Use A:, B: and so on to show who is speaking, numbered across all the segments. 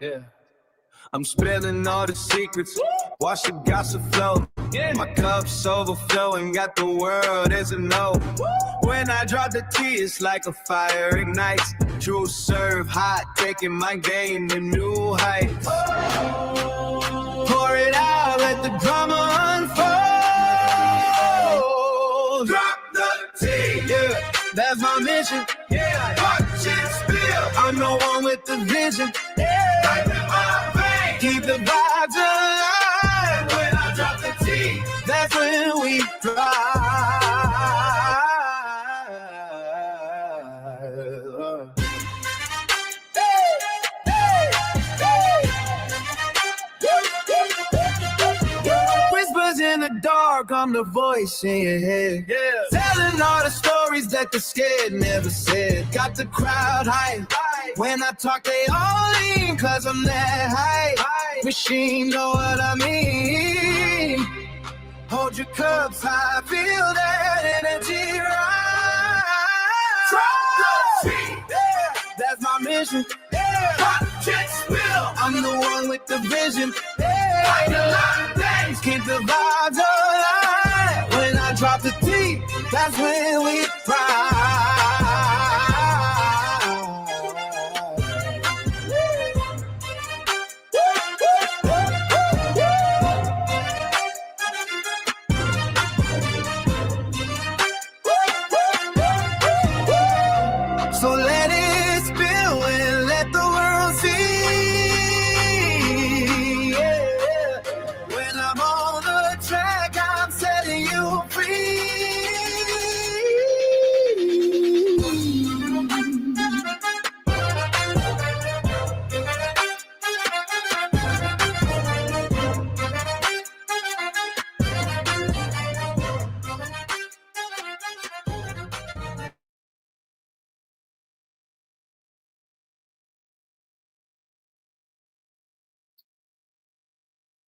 A: Yeah. I'm spilling all the secrets. Watch the gossip flow. My cup's overflowing. Got the world as a no. When I drop the T, it's like a fire ignites. True serve hot, taking my game to new heights. Pour it out, let the drama unfold. Drop the T, yeah, that's my mission. Yeah, watch it spill. I'm the one with the vision. Yeah, like my veins. Keep the vibes alive. When I drop the T, that's when we fly. Whispers in the dark, I'm the voice in your head. Yeah. Telling all the stories that the scared never said. Got the crowd hype. When I talk, they all lean, cause I'm that hype. Machine, know what I mean. Hold your cups high, feel that energy rise. Drop the beat, yeah, that's my mission. Yeah, watch it spill. I'm the one with the vision. Yeah, like a lot of things, keep the vibes alive. When I drop the T, that's when we ride. So let it spill and let the world see. Yeah. When I'm on the track, I'm setting you free.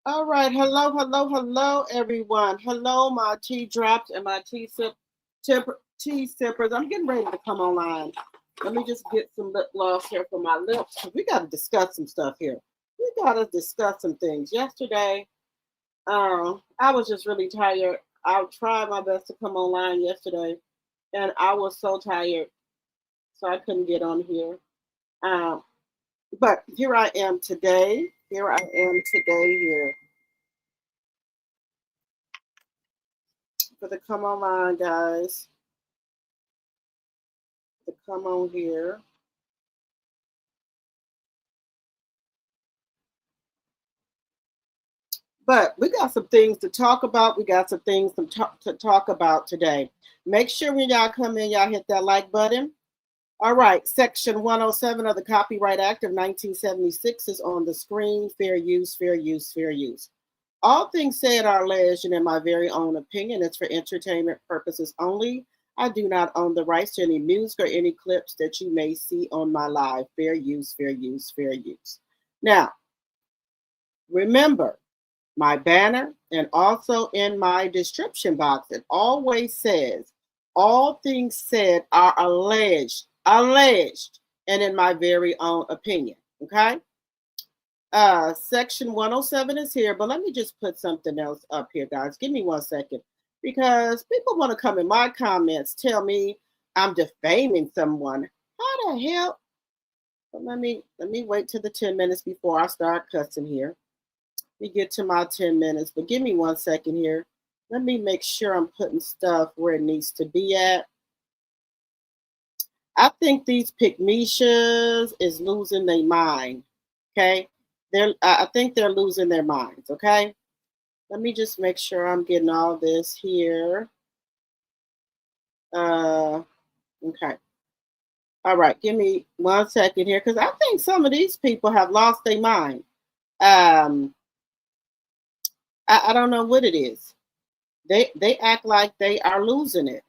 B: All right, hello, everyone. Hello, my tea drops and my tea sippers. I'm getting ready to come online. Let me just get some lip gloss here for my lips. We got to discuss some stuff here. We got to discuss some things. Yesterday, I was just really tired. I tried my best to come online yesterday, and I was so tired, so I couldn't get on here. But here I am today. Here for the come online, guys. To come on here. But we got some things to talk about. We got some things to talk about today. Make sure when y'all come in, y'all hit that like button. All right, Section 107 of the Copyright Act of 1976 is on the screen. Fair use, fair use, fair use. All things said are alleged and in my very own opinion, it's for entertainment purposes only. I do not own the rights to any music or any clips that you may see on my live. Fair use, fair use, fair use. Now, remember, my banner and also in my description box, it always says, all things said are alleged, and in my very own opinion, okay? Section 107 is here, but let me just put something else up here, guys. Give me 1 second, because people want to come in my comments, tell me I'm defaming someone. How the hell? But let me wait till the 10 minutes before I start cussing here. We get to my 10 minutes, but give me 1 second here. Let me make sure I'm putting stuff where it needs to be at. I think these pygmishas is losing their mind, okay? I think they're losing their minds, okay? Let me just make sure I'm getting all this here. Okay. All right, give me 1 second here, because I think some of these people have lost their mind. I don't know what it is. They act like they are losing it.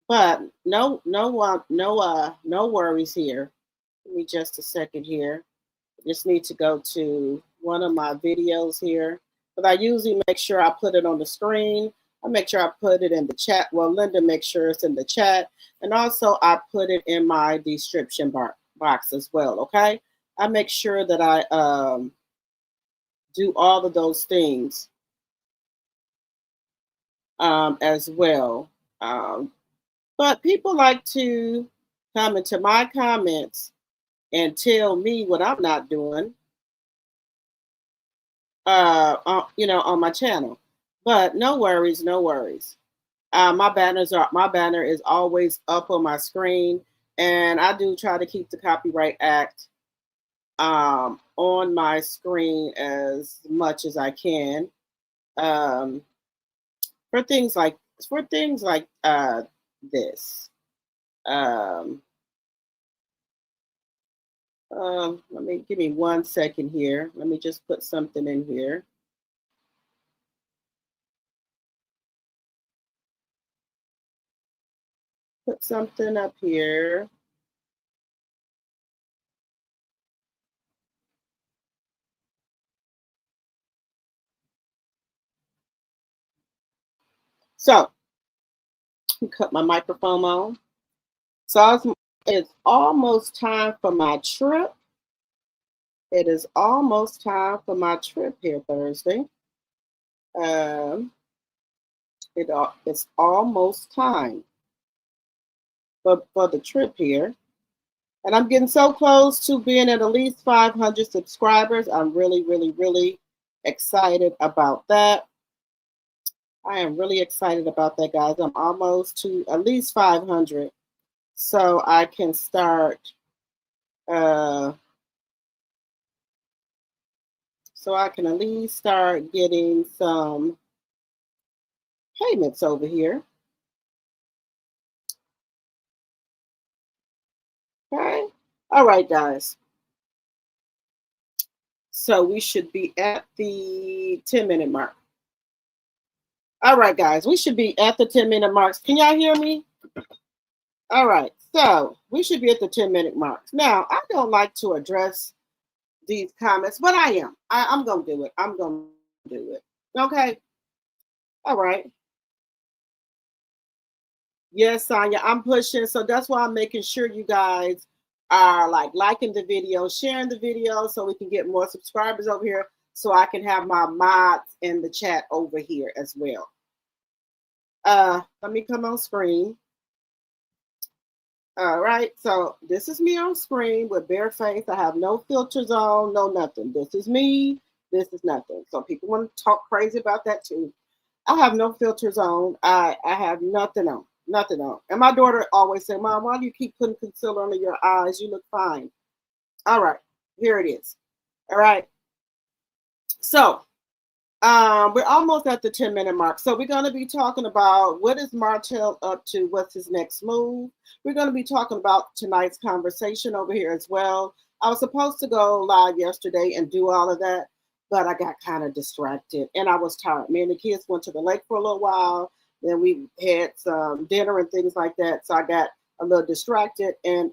B: But no worries here. Give me just a second here. I just need to go to one of my videos here. But I usually make sure I put it on the screen. I make sure I put it in the chat. Well, Linda makes sure it's in the chat. And also I put it in my description box as well, okay? I make sure that I do all of those things as well. But people like to come into my comments and tell me what I'm not doing, on my channel. But no worries, no worries. My banner is always up on my screen, and I do try to keep the Copyright Act on my screen as much as I can, for things like this. Let me give me 1 second here. Let me just put something in here. Put something up here. So, cut my microphone on. So it's almost time for my trip. It is almost time for my trip here Thursday. It's almost time for the trip here. And I'm getting so close to being at least 500 subscribers. I'm really, really, really excited about that. I am really excited about that, guys. I'm almost to at least 500. So I can start, so I can at least start getting some payments over here. Okay. All right, guys. So we should be at the 10-minute mark. All right, guys, we should be at the 10-minute marks. Can y'all hear me? All right, so we should be at the 10-minute marks. Now, I don't like to address these comments, but I am. I'm going to do it. I'm going to do it. Okay. All right. Yes, Sonia, I'm pushing. So that's why I'm making sure you guys are liking the video, sharing the video so we can get more subscribers over here so I can have my mods in the chat over here as well. Let me come on screen. All right, so this is me on screen with bare face. I have no filters on, no nothing. This is me. This is nothing. So people want to talk crazy about that too. I have no filters on. I have nothing on. Nothing on. And my daughter always said, Mom, why do you keep putting concealer under your eyes? You look fine. All right, here it is. All right. So we're almost at the 10-minute mark. So we're going to be talking about what is Martell up to? What's his next move? We're going to be talking about tonight's conversation over here as well. I was supposed to go live yesterday and do all of that, but I got kind of distracted and I was tired. Me and the kids went to the lake for a little while. Then we had some dinner and things like that. So I got a little distracted. And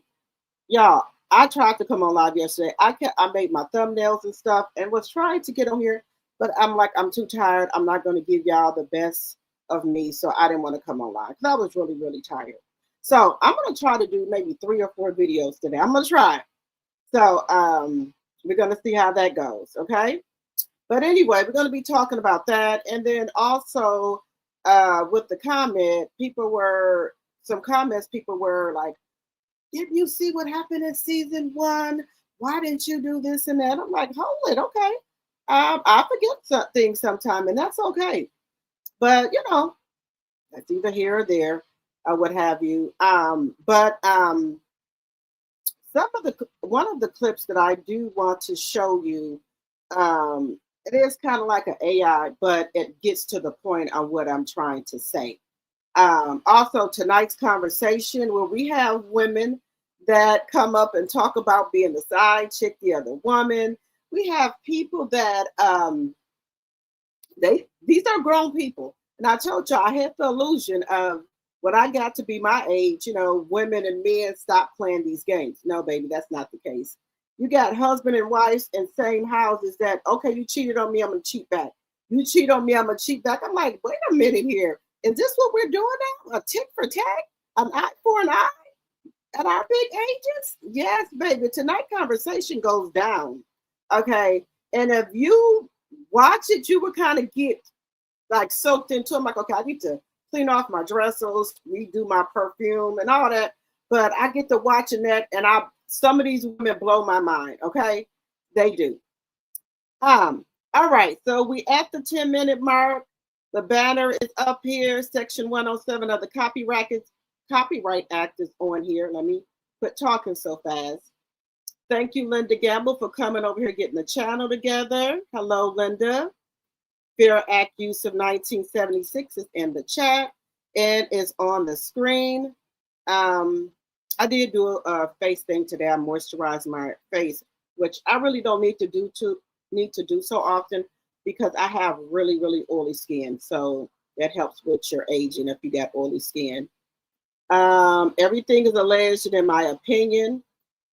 B: y'all, I tried to come on live yesterday. I made my thumbnails and stuff and was trying to get on here. But I'm too tired. I'm not going to give y'all the best of me. So I didn't want to come on live because I was really, really tired. So I'm going to try to do maybe 3 or 4 videos today. I'm going to try. So we're going to see how that goes. Okay. But anyway, we're going to be talking about that. And then also with the comment, some comments, people were like, didn't you see what happened in season 1? Why didn't you do this and that? I'm like, hold it. Okay. I forget some things sometime, and that's okay. But that's either here or there, or what have you. But one of the clips that I do want to show you, it is kind of like an AI, but it gets to the point of what I'm trying to say. Also, tonight's conversation where we have women that come up and talk about being the side chick, the other woman. We have people that these are grown people. And I told you I had the illusion of when I got to be my age, women and men stop playing these games. No, baby, that's not the case. You got husband and wives in same houses that, okay, you cheated on me, I'm going to cheat back. You cheat on me, I'm going to cheat back. I'm like, wait a minute here. Is this what we're doing now? A tit for tat? An eye for an eye? at our big ages? Yes, baby. Tonight conversation goes down. Okay. And if you watch it, you will kind of get like soaked into it. I'm like, okay, I need to clean off my dressers, redo my perfume and all that. But I get to watching that, and some of these women blow my mind. Okay. They do. All right, so we at the 10-minute mark. The banner is up here. Section 107 of the Copyright Act is on here. Let me quit talking so fast. Thank you, Linda Gamble, for coming over here, getting the channel together. Hello, Linda. Fair Act use of 1976 is in the chat and is on the screen. I did do a face thing today. I moisturized my face, which I really don't need to do so often because I have really, really oily skin. So that helps with your aging if you got oily skin. Everything is alleged in my opinion.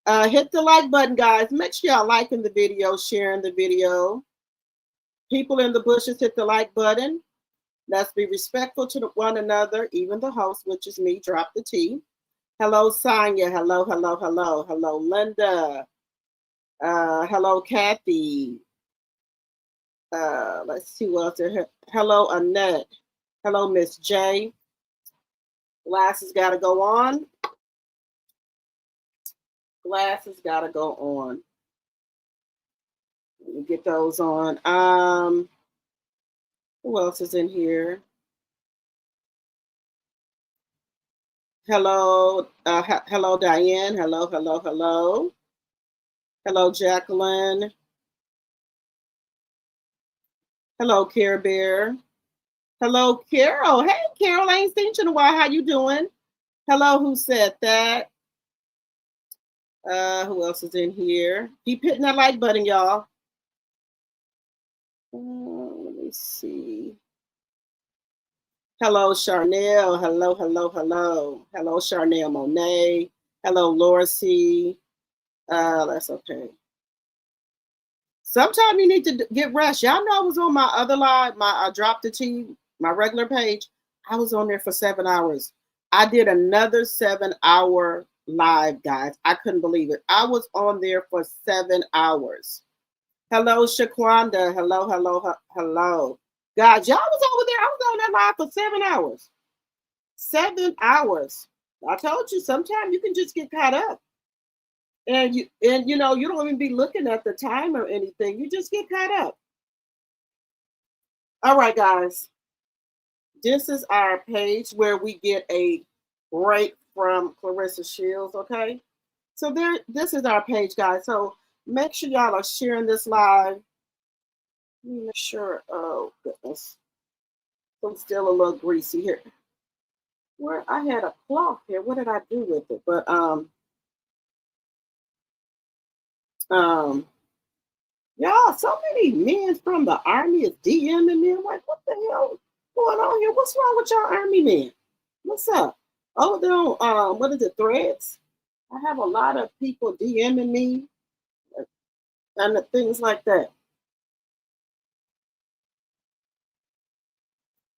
B: Hit the like button, guys. Make sure y'all liking the video, sharing the video. People in the bushes, hit the like button. Let's be respectful to one another, even the host, which is me, Drop the T. Hello, Sonia. Hello, hello, hello. Hello, Linda. Hello, Kathy. Let's see what else there. Hello, Annette. Hello, Miss J. Glasses gotta go on. Glasses gotta go on. Let me get those on. Who else is in here? Hello, hello, Diane. Hello, hello, hello. Hello, Jacqueline. Hello, Care Bear. Hello, Carol. Hey, Carol, I ain't seen you in a while. How you doing? Hello, who said that? Who else is in here? Keep hitting that like button, y'all. Let me see. Hello, Charnel. Hello, hello, hello. Hello, Charnel Monet. Hello, Laura C. That's okay. Sometimes you need to get rest. Y'all know I was on my other live, my Drop the T, my regular page. I was on there for 7 hours. I did another 7-hour live, guys. I couldn't believe it. I was on there for 7 hours. Hello, Shaquanda. Hello, hello, hello. Guys, y'all was over there. I was on that live for 7 hours. 7 hours. I told you, sometimes you can just get caught up. And you know, you don't even be looking at the time or anything. You just get caught up. All right, guys. This is our page where we get a break from Clarissa Shields, okay? So this is our page, guys. So make sure y'all are sharing this live. Let me make sure. Oh, goodness. I'm still a little greasy here. Where I had a cloth here. What did I do with it? But y'all, so many men from the Army is DMing me. I'm like, what the hell going on here? What's wrong with y'all Army men? What's up? Oh, they're on what is it, Threads? I have a lot of people DMing me and things like that.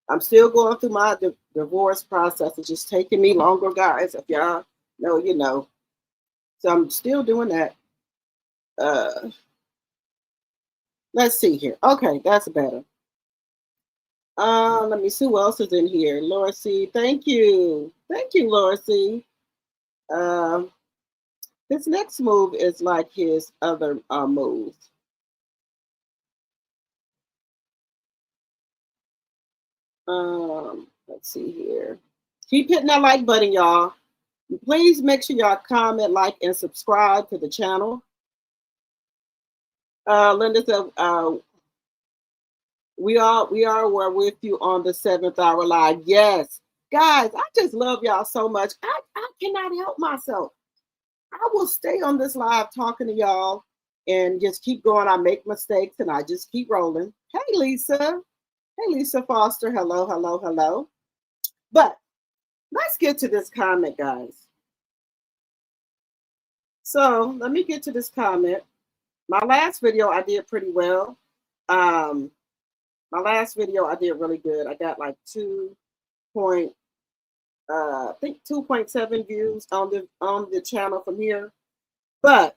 B: I'm still going through my divorce process. It's just taking me longer, guys. If y'all know, you know. So I'm still doing that. Let's see here. Okay, that's better. Let me see who else is in here. Laura C. Thank you. Thank you, Laura C. This next move is like his other moves. Let's see here. Keep hitting that like button, y'all. Please make sure y'all comment, like, and subscribe to the channel. Linda said, we're with you on the 7th hour live. Yes, guys, I just love y'all so much. I cannot help myself. I will stay on this live talking to y'all and just keep going. I make mistakes and I just keep rolling. Hey, Lisa. Hey, Lisa Foster. Hello, hello, hello. But let's get to this comment, guys. So let me get to this comment. My last video, I did pretty well. My last video, I did really good. I got like 2.2 I think 2.7 views on the channel from here. But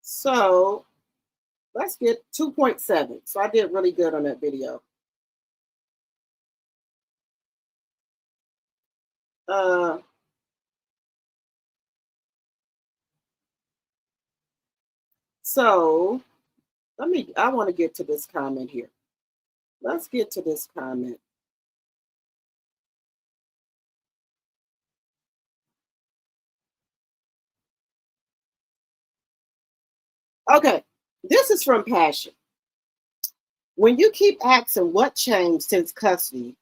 B: so let's get 2.7. So I did really good on that video. So I want to get to this comment here. Let's get to this comment. Okay, this is from Passion. When you keep asking what changed since custody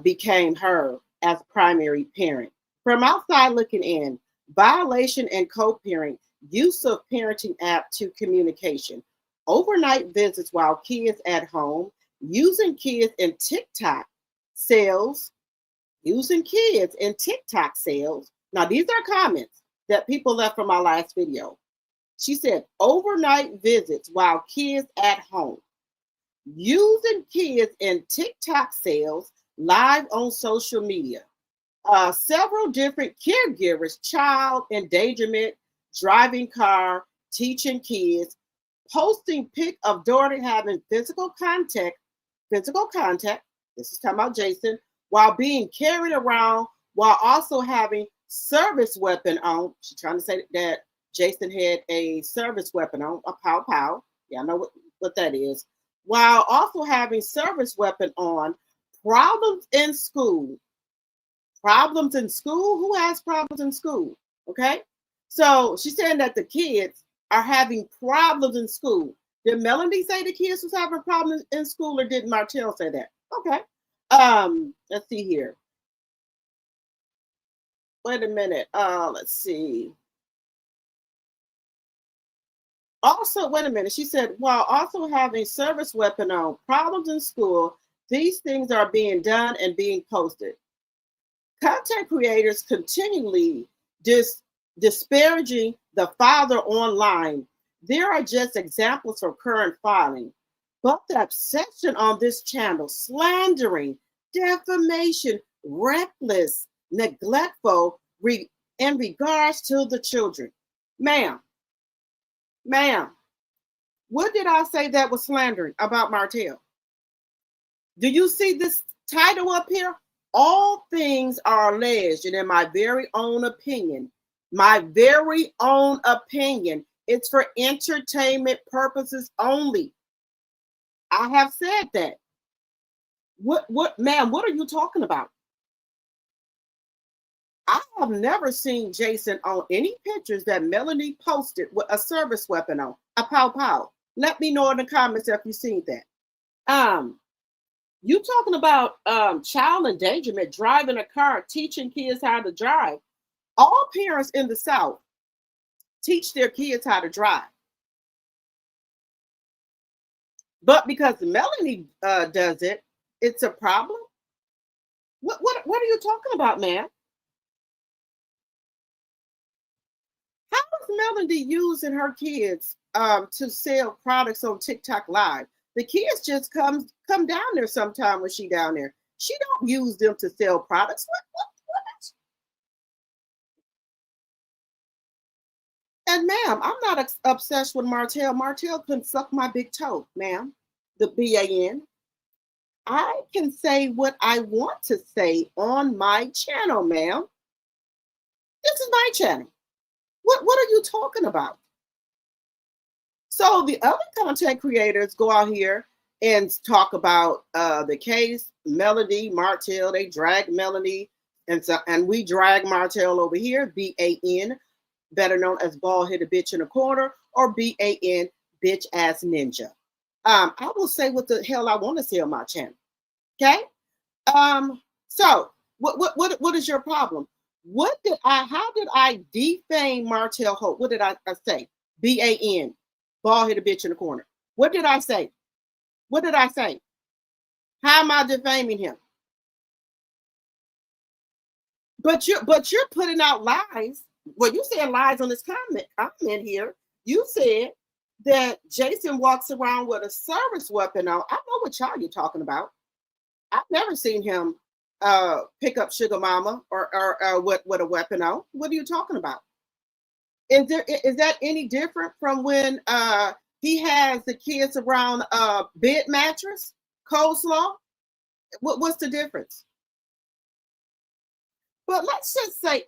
B: became her as primary parent, from outside looking in, violation and co-parent, use of parenting app to communication, overnight visits while kids at home, using kids in TikTok sales, using kids in TikTok sales. Now, these are comments that people left from my last video. She said, overnight visits while kids at home, using kids in TikTok sales, live on social media. Several different caregivers, child endangerment, driving car, teaching kids, posting pic of daughter having physical contact, this is talking about Jason, while being carried around, while also having service weapon on. She's trying to say that Jason had a service weapon on, a pow. Yeah, I know what that is. While also having service weapon on, problems in school. Problems in school? Who has problems in school? Okay. So she's saying that the kids are having problems in school. Did Melanie say the kids was having problems in school, or did Martell say that? Okay. Let's see here. Wait a minute. Let's see. Also, wait a minute. She said, while also having service weapon on, problems in school, these things are being done and being posted. Content creators continually disparaging the father online. There are just examples of current filing, but the obsession on this channel, slandering, defamation, reckless, neglectful in regards to the children. Ma'am, what did I say that was slandering about Martell? Do you see this title up here? All things are alleged, and in my very own opinion, it's for entertainment purposes only. I have said that. Ma'am, what are you talking about? I have never seen Jason on any pictures that Melanie posted with a service weapon on, a pow. Let me know in the comments if you've seen that. You talking about child endangerment, driving a car, teaching kids how to drive. All parents in the South teach their kids how to drive. But because Melanie does it, it's a problem? What are you talking about, man? How is Melanie using her kids to sell products on TikTok Live? The kids just come down there sometime when she down there. She don't use them to sell products. What? And ma'am, I'm not obsessed with Martell. Martell can suck my big toe, ma'am. The BAN. I can say what I want to say on my channel, ma'am. This is my channel. What are you talking about? So the other content creators go out here and talk about the case, Melody, Martell. They drag Melody, and we drag Martell over here, BAN, better known as bald-headed bitch in a corner, or BAN, bitch ass ninja. I will say what the hell I want to say on my channel. Okay. So what is your problem? How did I defame Martell Holt? What did I say? BAN, bald-headed bitch in the corner. What did I say? How am I defaming him? But you're putting out lies. Well, you said lies on this comment here. You said that Jason walks around with a service weapon on. I know what y'all you're talking about. I've never seen him pick up Sugar Mama or with a weapon on. What are you talking about? Is that any different from when he has the kids around bed mattress, coleslaw? What's the difference? But let's just say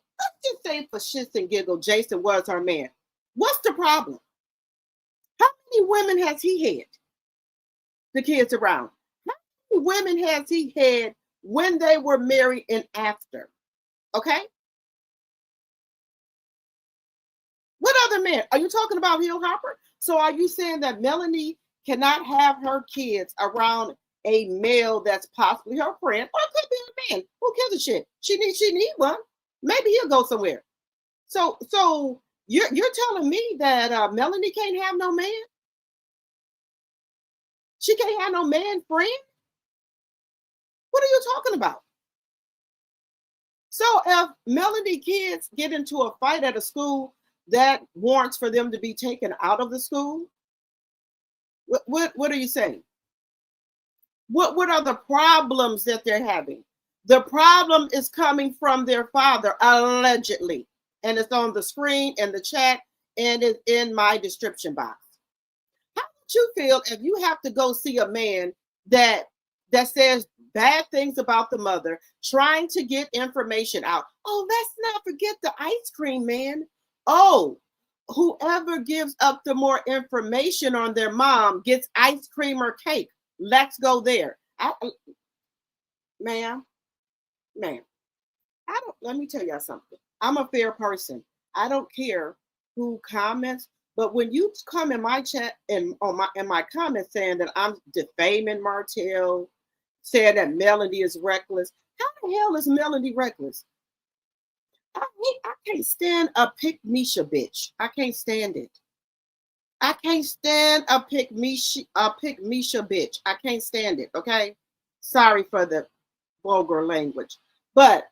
B: for shits and giggles, Jason was her man. What's the problem? How many women has he had? The kids around. How many women has he had when they were married and after? Okay. What other man? Are you talking about Hill Hopper? So are you saying that Melanie cannot have her kids around a male that's possibly her friend, or it could be a man? Who gives a shit? She need one. Maybe he'll go somewhere. So you're telling me that Melanie can't have no man? She can't have no man friend? What are you talking about? So if Melanie kids get into a fight at a school that warrants for them to be taken out of the school, what are you saying? What are the problems that they're having? The problem is coming from their father, allegedly. And it's on the screen and the chat, and it's in my description box. How would you feel if you have to go see a man that says bad things about the mother, trying to get information out? Oh, let's not forget the ice cream man. Oh, whoever gives up the more information on their mom gets ice cream or cake. Let's go there. Ma'am, let me tell y'all something. I'm a fair person. I don't care who comments, but when you come in my chat and in my comments saying that I'm defaming Martell, saying that Melody is reckless, how the hell is Melody reckless? I can't stand a pick Misha bitch. I can't stand it. I can't stand a pick Misha bitch. I can't stand it. Okay, sorry for the vulgar language, but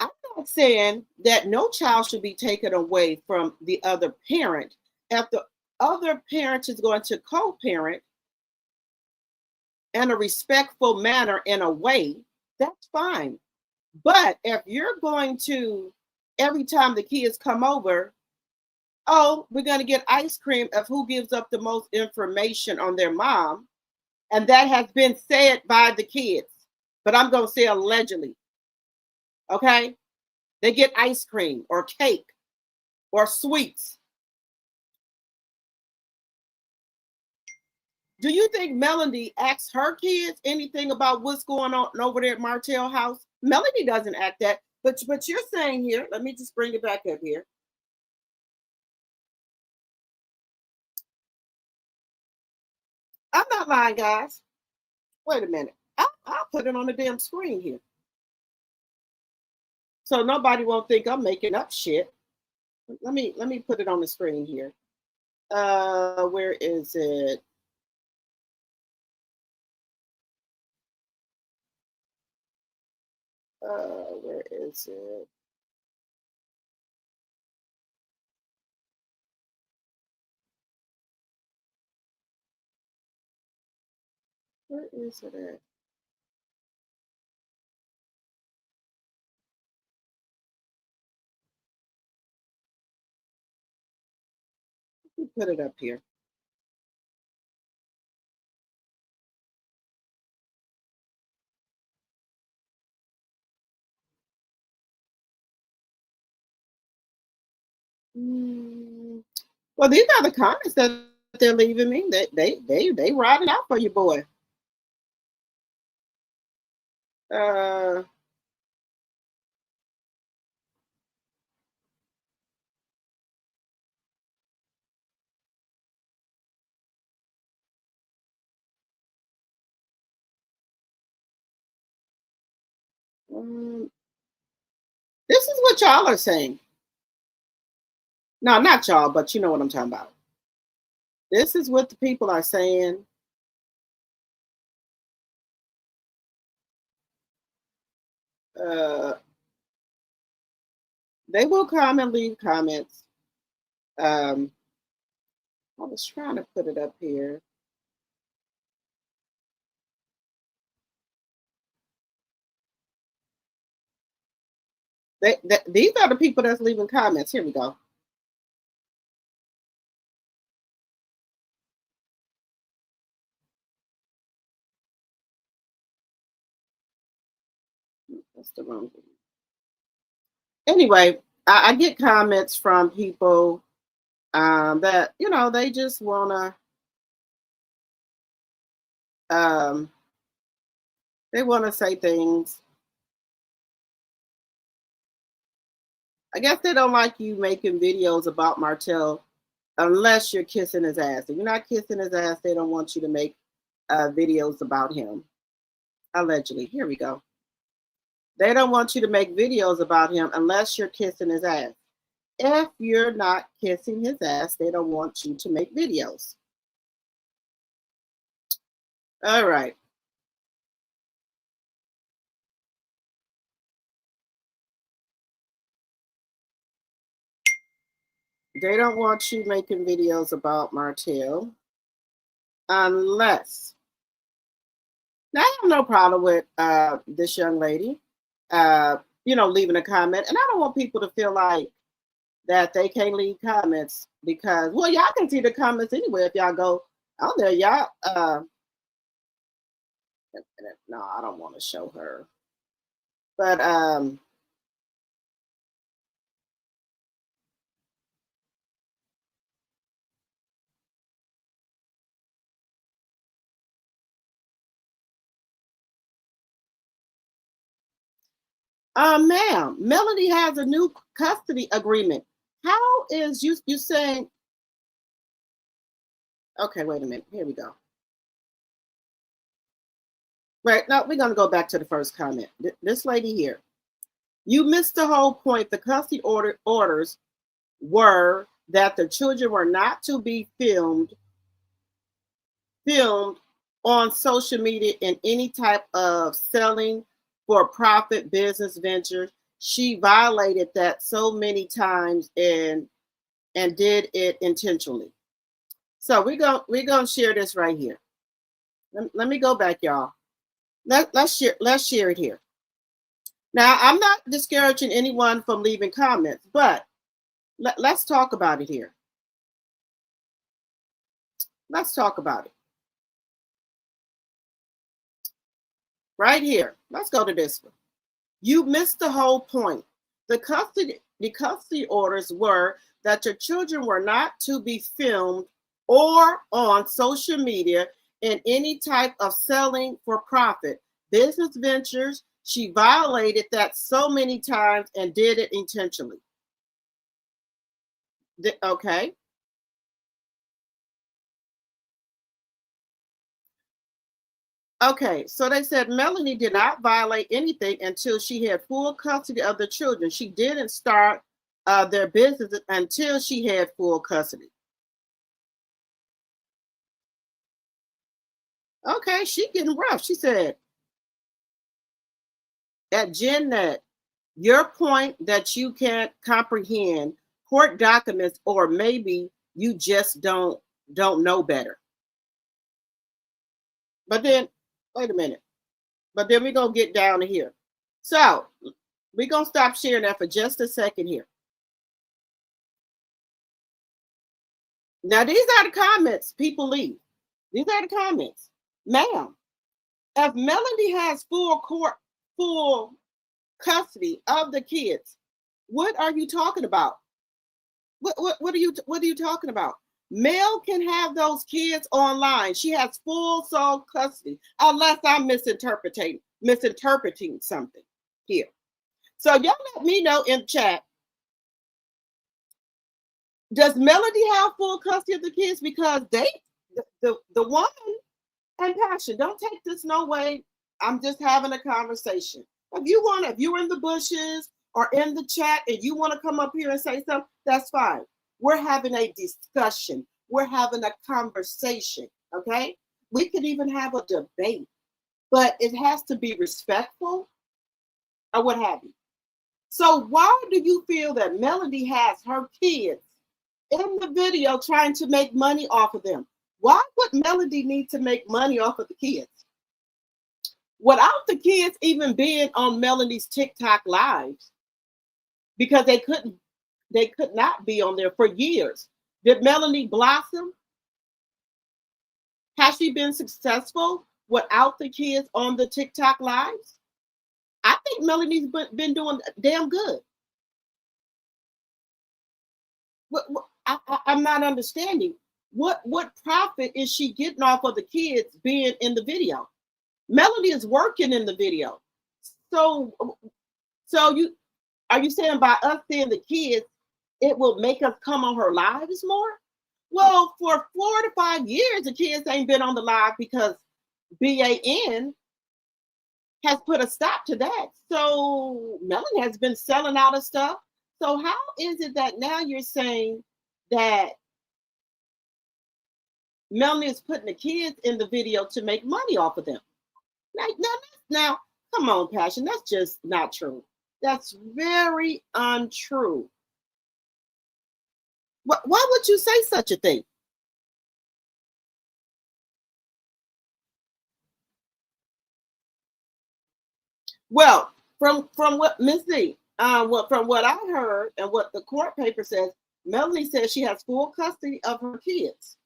B: I'm not saying that no child should be taken away from the other parent. If the other parent is going to co-parent in a respectful manner, in a way, that's fine. But if you're going to, every time the kids come over, oh, we're going to get ice cream of who gives up the most information on their mom. And that has been said by the kids. But I'm going to say allegedly. Okay? They get ice cream or cake or sweets. Do you think Melody asks her kids anything about what's going on over there at Martell house? Melody doesn't act that. But you're saying here, let me just bring it back up here. I'm not lying, guys. Wait a minute. I'll put it on the damn screen here. So nobody won't think I'm making up shit. Let me put it on the screen here. Where is it? Where is it? Where is it at? Let me put it up here. Well, these are the comments that they're leaving me. They riding out for you, boy. This is what y'all are saying. No, not y'all, but you know what I'm talking about. This is what the people are saying. They will come and leave comments. I was trying to put it up here. These are the people that's leaving comments. Here we go. That's the wrong thing. Anyway, I get comments from people that, you know, they just want to, they want to say things. I guess they don't like you making videos about Martell unless you're kissing his ass. If you're not kissing his ass, they don't want you to make videos about him. Allegedly. Here we go. They don't want you to make videos about him unless you're kissing his ass. If you're not kissing his ass, they don't want you to make videos. All right. They don't want you making videos about Martell unless. Now, I have no problem with this young lady, you know, leaving a comment. And I don't want people to feel like that they can't leave comments because, well, y'all can see the comments anyway if y'all go on there. Y'all, no, I don't want to show her. But ma'am, Melody has a new custody agreement. How is you saying? Okay, wait a minute. Here we go. Right now, we're gonna go back to the first comment. This lady here, you missed the whole point. The custody orders were that the children were not to be filmed on social media in any type of selling for profit business venture. She violated that so many times and did it intentionally. So we're gonna share this right here. Let me go back, y'all. Let's share it here. Now, I'm not discouraging anyone from leaving comments, but let's talk about it here. Let's talk about it. Right here. Let's go to this one. You missed the whole point. The custody orders were that your children were not to be filmed or on social media in any type of selling for profit business ventures. She violated that so many times and did it intentionally. Okay. Okay, so they said Melanie did not violate anything until she had full custody of the children. She didn't start their business until she had full custody. Okay, she getting rough. She said, at GenNet, your point that you can't comprehend court documents, or maybe you just don't know better. But then, wait a minute. But then we're going to get down to here. So we're going to stop sharing that for just a second here. Now, these are the comments people leave. These are the comments. Ma'am, if Melody has full custody of the kids, what are you talking about? What are you talking about? Mel can have those kids online. She has full sole custody, unless I'm misinterpreting something here. So y'all let me know in chat. Does Melody have full custody of the kids? Because the woman and Passion, don't take this no way. I'm just having a conversation. If you're in the bushes or in the chat and you want to come up here and say something, that's fine. We're having a discussion. We're having a conversation, okay? We could even have a debate, but it has to be respectful or what have you. So why do you feel that Melody has her kids in the video trying to make money off of them? Why would Melody need to make money off of the kids? Without the kids even being on Melody's TikTok lives, because they could not be on there for years. Did Melanie blossom? Has she been successful without the kids on the TikTok lives? I think Melanie's been doing damn good. I'm not understanding. What profit is she getting off of the kids being in the video? Melanie is working in the video. So are you saying by us seeing the kids, it will make us come on her lives more? Well, for 4 to 5 years, the kids ain't been on the live because BAN has put a stop to that. So Melanie has been selling out of stuff. So how is it that now you're saying that Melanie is putting the kids in the video to make money off of them? Now, come on, Passion. That's just not true. That's very untrue. Why would you say such a thing? Well, from what Missy, from what I heard and what the court paper says, Melanie says she has full custody of her kids.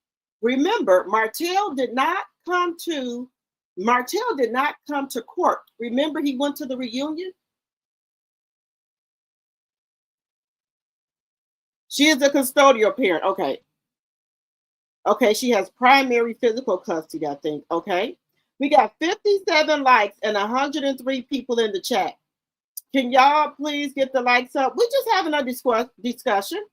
B: Remember, Martell did not come to court. Remember, he went to the reunion. She is a custodial parent. Okay, she has primary physical custody, I think. Okay. We got 57 likes and 103 people in the chat. Can y'all please get the likes up? We're just having a discussion.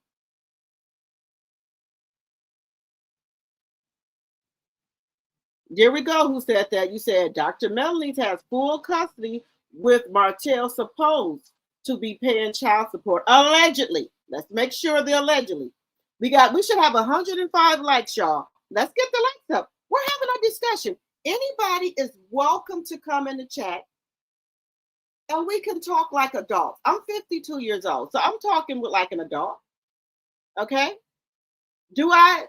B: There we go. Who said that? You said Dr. Melanie has full custody with Martell supposed to be paying child support. Allegedly. Let's make sure they're allegedly. We should have 105 likes, y'all. Let's get the likes up. We're having a discussion. Anybody is welcome to come in the chat and we can talk like adults. I'm 52 years old, so I'm talking with like an adult. Okay? Do I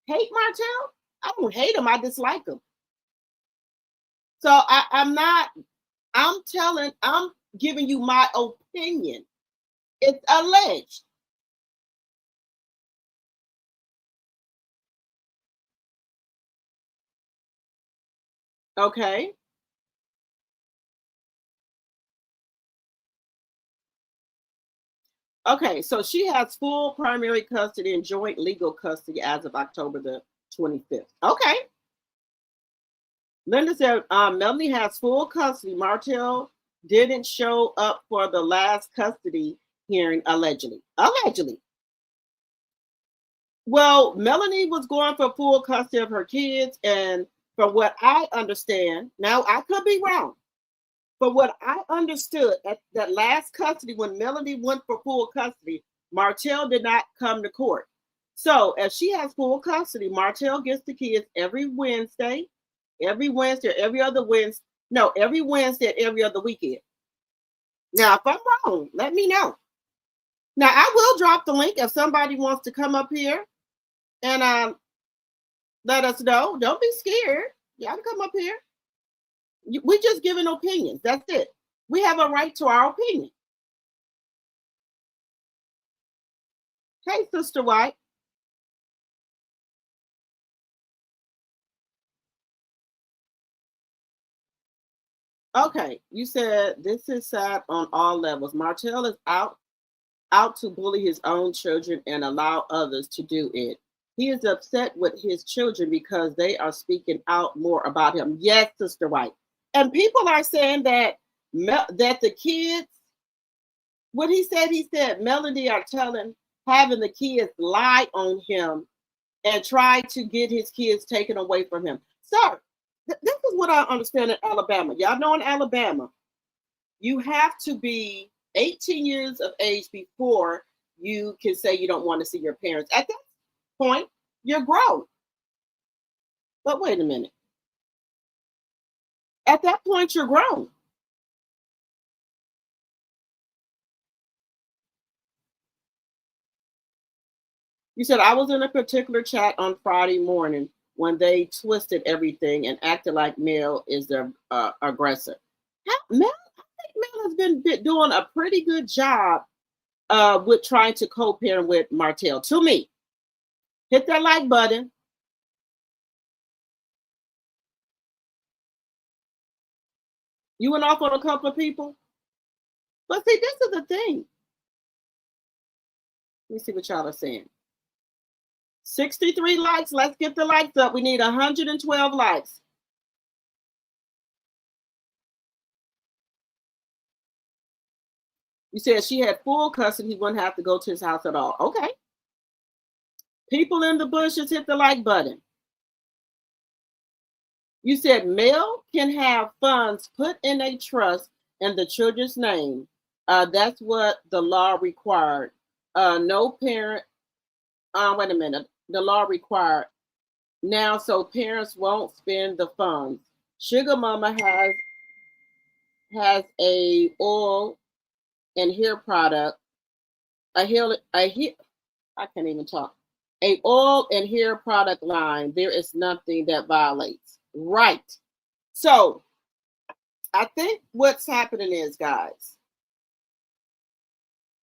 B: hate Martell? I don't hate him. I dislike him. So I'm giving you my opinion. It's alleged. Okay. Okay, so she has full primary custody and joint legal custody as of October the 25th. Okay. Linda said, Melanie has full custody. Martell didn't show up for the last custody hearing, allegedly. Allegedly. Well, Melanie was going for full custody of her kids, and from what I understand, now I could be wrong, but what I understood at that last custody, when Melanie went for full custody, Martell did not come to court. So if she has full custody, Martell gets the kids every Wednesday, every other Wednesday, every other weekend. Now, if I'm wrong, let me know. Now, I will drop the link if somebody wants to come up here and let us know. Don't be scared. Y'all can come up here. We're just giving opinions. That's it. We have a right to our opinion. Hey, Sister White. Okay, you said this is sad on all levels. Martell is out to bully his own children and allow others to do it. He is upset with his children because they are speaking out more about him. Yes, Sister White. And people are saying that the kids, what he said Melody are having the kids lie on him and try to get his kids taken away from him. Sir, this is what I understand in Alabama. Y'all know in Alabama, you have to be 18 years of age before you can say you don't want to see your parents. At that point, you're grown. But wait a minute. At that point, you're grown. You said, I was in a particular chat on Friday morning when they twisted everything and acted like Mel is the aggressor. I think Mel has been doing a pretty good job with trying to co-parent with Martell. To me, hit that like button. You went off on a couple of people. But see, this is the thing. Let me see what y'all are saying. 63 likes. Let's get the likes up. We need 112 likes. You said she had full custody. He wouldn't have to go to his house at all. Okay. People in the bushes, hit the like button. You said Mel can have funds put in a trust in the children's name. That's what the law required. No parent. Wait a minute. The law required now, so parents won't spend the funds. Sugar Mama has a oil and hair product. I can't even talk. A oil and hair product line. There is nothing that violates. Right. So I think what's happening is, guys,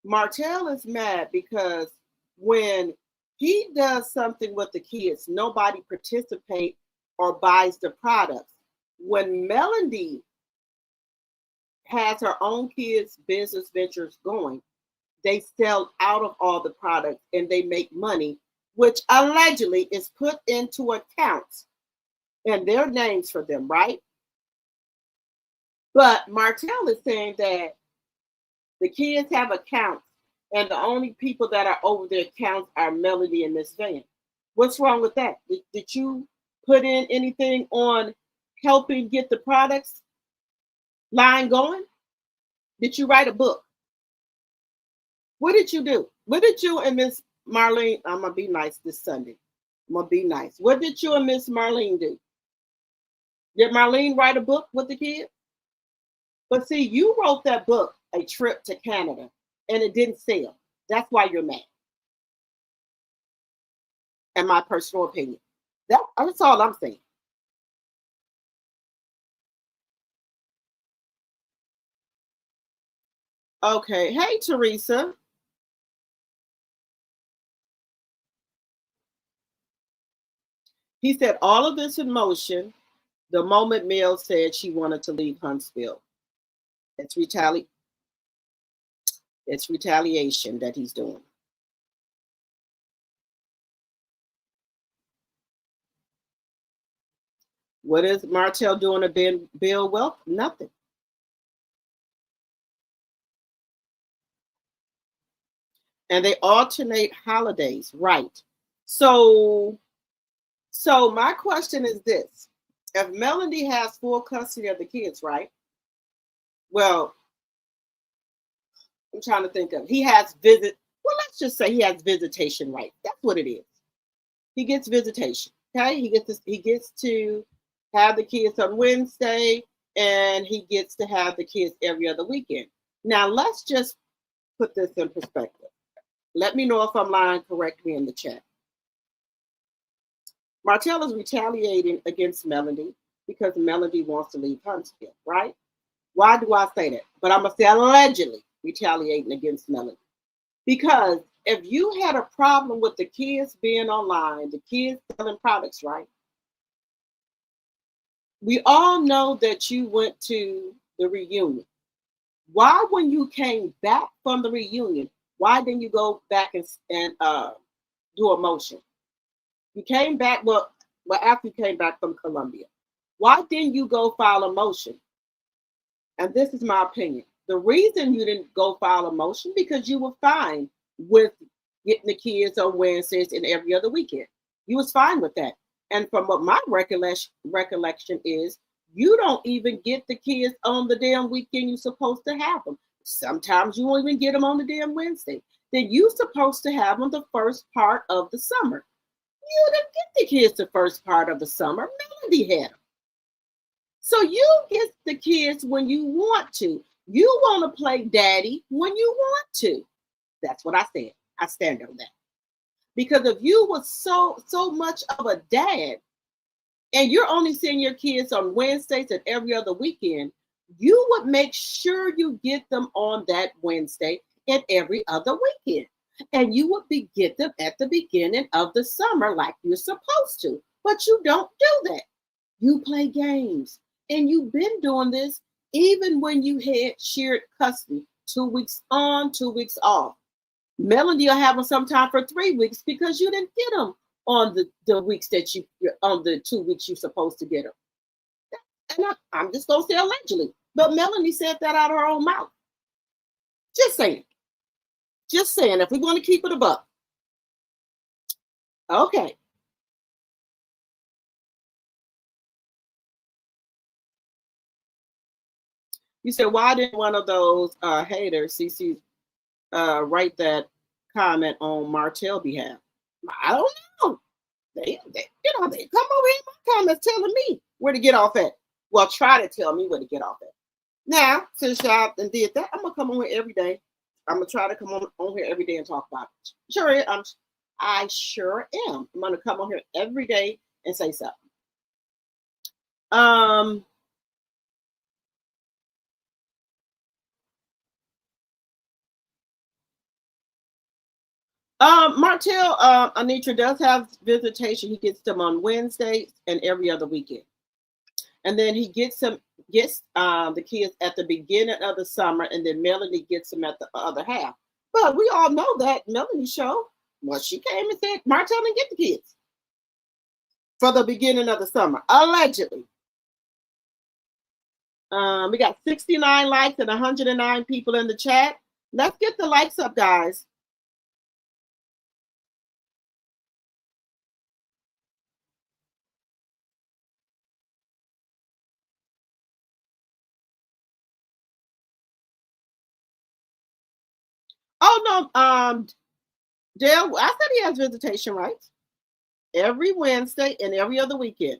B: Martell is mad because when he does something with the kids, nobody participates or buys the products. When Melody has her own kids' business ventures going, they sell out of all the products and they make money, which allegedly is put into accounts and their names for them, right? But Martell is saying that the kids have accounts and the only people that are over their accounts are Melody and Miss Van. What's wrong with that? Did you put in anything on helping get the products line going? Did you write a book? What did you do? What did you and Miss Marlene, I'm going to be nice this Sunday. I'm going to be nice. What did you and Miss Marlene do? Did Marlene write a book with the kids? But see, you wrote that book, A Trip to Canada, and it didn't sell. That's why you're mad. In my personal opinion. That's all I'm saying. Okay. Hey, Teresa. He said all of this in motion the moment Mel said she wanted to leave Huntsville. It's retaliation that he's doing. What is Martell doing to build wealth? Nothing. And they alternate holidays, right? So my question is this. If Melody has full custody of the kids, right? Well, I'm trying to think of, let's just say he has visitation right. That's what it is. He gets visitation, okay? He gets to have the kids on Wednesday and he gets to have the kids every other weekend. Now, let's just put this in perspective. Let me know if I'm lying, correct me in the chat. Martell is retaliating against Melody because Melody wants to leave Huntsville, right? Why do I say that? But I'm going to say allegedly retaliating against Melody. Because if you had a problem with the kids being online, the kids selling products, right? We all know that you went to the reunion. Why, when you came back from the reunion, why didn't you go back and do a motion? You came back, well, after you came back from Columbia. Why didn't you go file a motion? And this is my opinion. The reason you didn't go file a motion because you were fine with getting the kids on Wednesdays and every other weekend. You was fine with that. And from what my recollection is, you don't even get the kids on the damn weekend you're supposed to have them. Sometimes you won't even get them on the damn Wednesday. Then you're supposed to have them the first part of the summer. You didn't get the kids the first part of the summer. Melody had them. So you get the kids when you want to. You want to play daddy when you want to. That's what I said. I stand on that. Because if you were so much of a dad and you're only seeing your kids on Wednesdays and every other weekend, you would make sure you get them on that Wednesday and every other weekend. And you would get them at the beginning of the summer like you're supposed to. But you don't do that. You play games. And you've been doing this even when you had shared custody, 2 weeks on, 2 weeks off. Melanie will have them sometime for 3 weeks because you didn't get them on the weeks that you're on the 2 weeks you're supposed to get them. And I'm just gonna say allegedly, but Melanie said that out of her own mouth. Just saying. Just saying. If we want to keep it a buck. Okay. You said, why didn't one of those haters, CC, write that comment on Martell's behalf? I don't know. They come over here in my comments telling me where to get off at. Well, try to tell me where to get off at. Now, since y'all did that, I'm gonna come on here every day. I'm gonna try to come on here every day and talk about it. I sure am. I'm gonna come on here every day and say something. Martell Anitra does have visitation. He gets them on Wednesdays and every other weekend. And then he gets the kids at the beginning of the summer, and then Melanie gets them at the other half. But we all know that Melanie show, well, she came and said Martell didn't get the kids for the beginning of the summer, allegedly. We got 69 likes and 109 people in the chat. Let's get the likes up, guys. Oh no, Dale, I said he has visitation rights every Wednesday and every other weekend.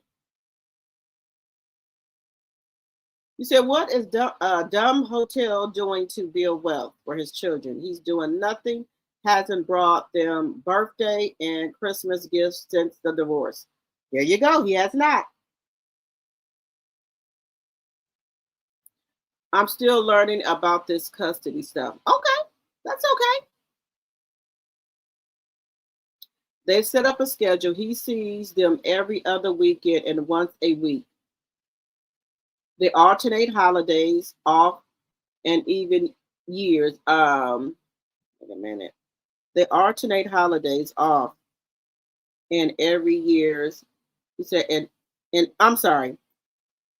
B: You said, what is dumb hotel doing to build wealth for his children? He's doing nothing, hasn't brought them birthday and Christmas gifts since the divorce. There you go. He has not. I'm still learning about this custody stuff. Okay, that's okay. They set up a schedule. He sees them every other weekend and once a week. They alternate holidays off and even years. Wait a minute. They alternate holidays off and every year's. He said, and I'm sorry.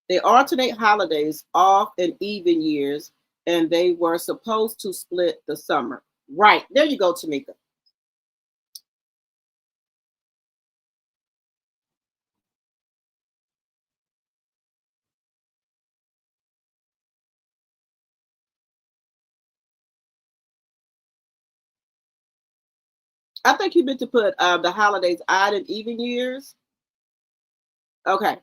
B: They alternate holidays off and even years, and they were supposed to split the summer. Right. There you go, Tamika. I think you meant to put the holidays odd and even years. Okay.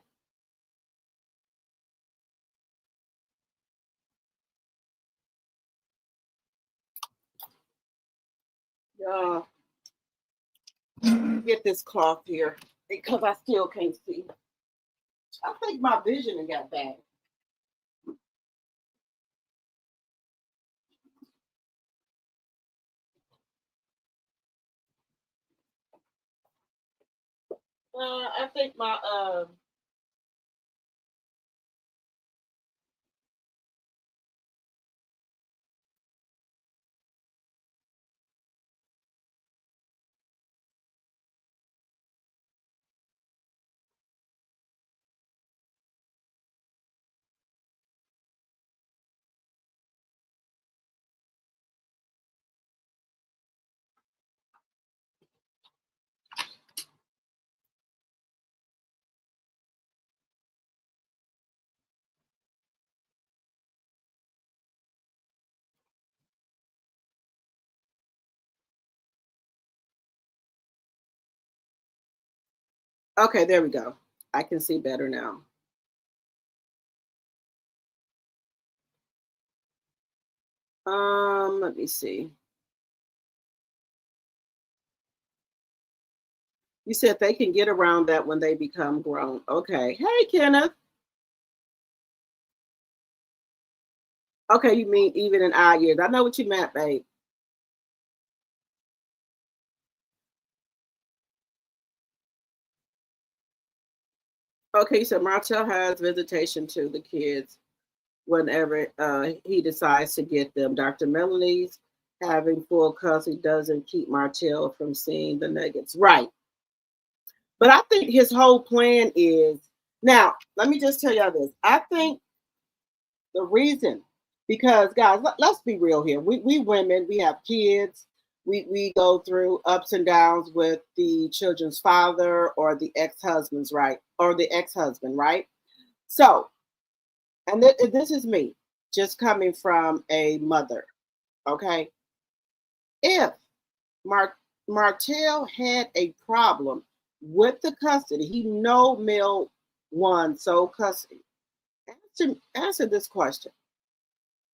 B: Get this cloth here because I still can't see. I think my vision got bad. I think my okay, there we go. I can see better now. Let me see. You said they can get around that when they become grown. Okay. Hey, Kenneth. Okay, you mean even in odd years. I know what you meant, babe. Okay, so Martell has visitation to the kids whenever he decides to get them. Dr. Melanie's having full custody doesn't keep Martell from seeing the nuggets. Right. But I think his whole plan is, now, let me just tell y'all this. I think the reason, because guys, let's be real here. We women, we have kids. We go through ups and downs with the children's father or the ex-husband's, right? Or the ex-husband, right? So, and this is me, just coming from a mother, okay? If Martell had a problem with the custody, he know Mel won sole custody. Answer this question.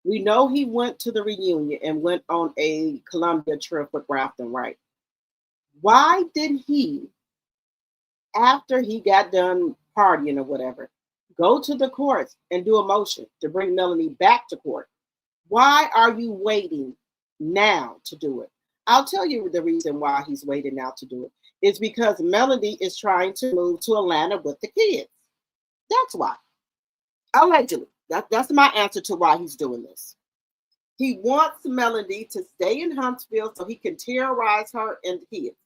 B: We know he went to the reunion and went on a Columbia trip with Grafton, right? Why did he, after he got done partying or whatever, go to the courts and do a motion to bring Melanie back to court? Why are you waiting now to do it? I'll tell you the reason why he's waiting now to do it. It's because Melanie is trying to move to Atlanta with the kids. That's why. Allegedly. That's my answer to why he's doing this. He wants Melanie to stay in Huntsville so he can terrorize her and the kids.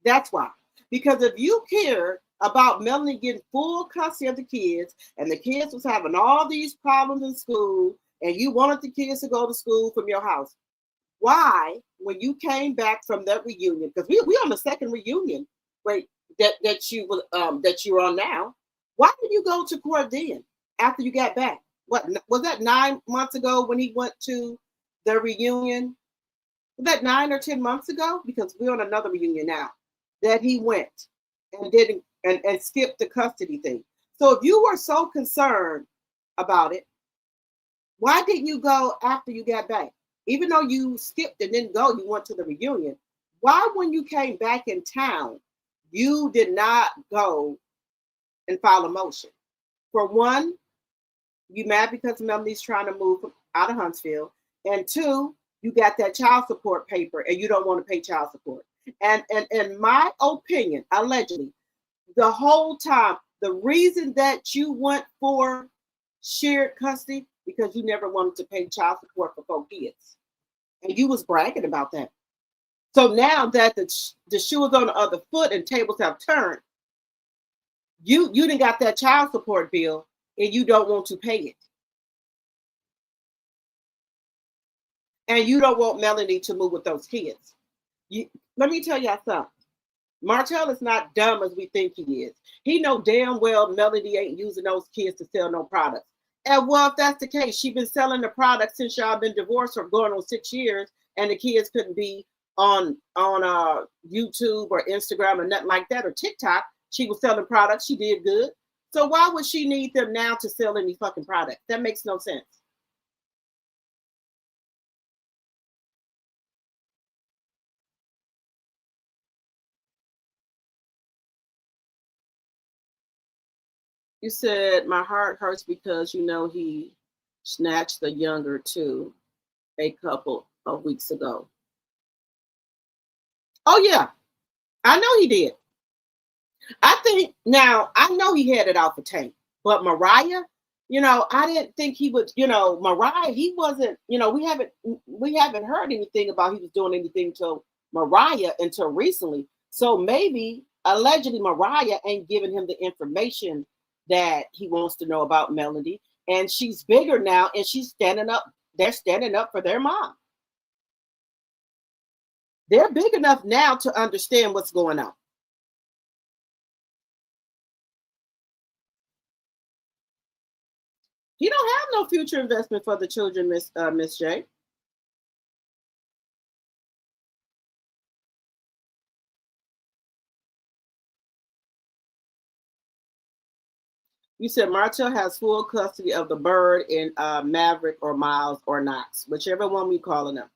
B: That's why. Because if you care about Melanie getting full custody of the kids, and the kids was having all these problems in school, and you wanted the kids to go to school from your house, why, when you came back from that reunion, because we on the second reunion, right, that you're on now, why did you go to court then after you got back? What was that 9 months ago when he went to the reunion? Was that 9 or 10 months ago? Because we're on another reunion now that he went and didn't and skipped the custody thing. So if you were so concerned about it, why didn't you go after you got back? Even though you skipped and didn't go, you went to the reunion. Why, when you came back in town, you did not go and file a motion? For one, you mad because Melanie's trying to move out of Huntsville, and two, you got that child support paper and you don't want to pay child support. And in my opinion, allegedly, the whole time, the reason that you went for shared custody because you never wanted to pay child support for 4 kids, and you was bragging about that. So now that the shoe is on the other foot and tables have turned, you didn't got that child support bill and you don't want to pay it. And you don't want Melanie to move with those kids. Let me tell y'all something. Martell is not dumb as we think he is. He know damn well Melanie ain't using those kids to sell no products. And well, if that's the case, she's been selling the products since y'all been divorced for going on 6 years, and the kids couldn't be on YouTube or Instagram or nothing like that, or TikTok. She was selling products. She did good. So why would she need them now to sell any fucking product? That makes no sense. You said my heart hurts because you know he snatched the younger two a couple of weeks ago. Oh yeah, I know he did. I think now I know he had it out for Tank, but Mariah, I didn't think he would. Mariah, he wasn't. We haven't heard anything about he was doing anything to Mariah until recently. So maybe allegedly Mariah ain't giving him the information that he wants to know about Melody, and she's bigger now, and she's standing up. They're standing up for their mom. They're big enough now to understand what's going on. He don't have no future investment for the children, Miss J. You said Martell has full custody of the bird in Maverick or Miles or Knox, whichever one we calling them.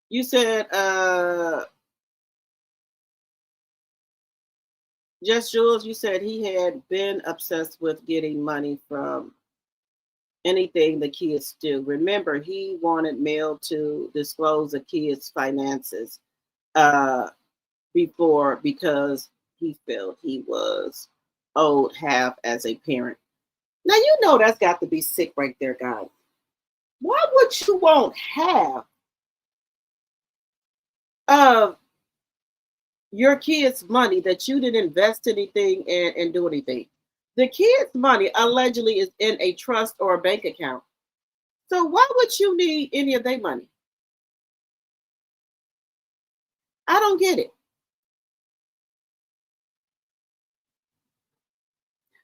B: You said Just Jules, you said he had been obsessed with getting money from anything the kids do. Remember, he wanted Mel to disclose the kids' finances before because he felt he was owed half as a parent. Now, you know that's got to be sick right there, guys. Why would you want half of your kids' money that you didn't invest anything and do anything? The kids' money allegedly is in a trust or a bank account. So why would you need any of their money? I don't get it.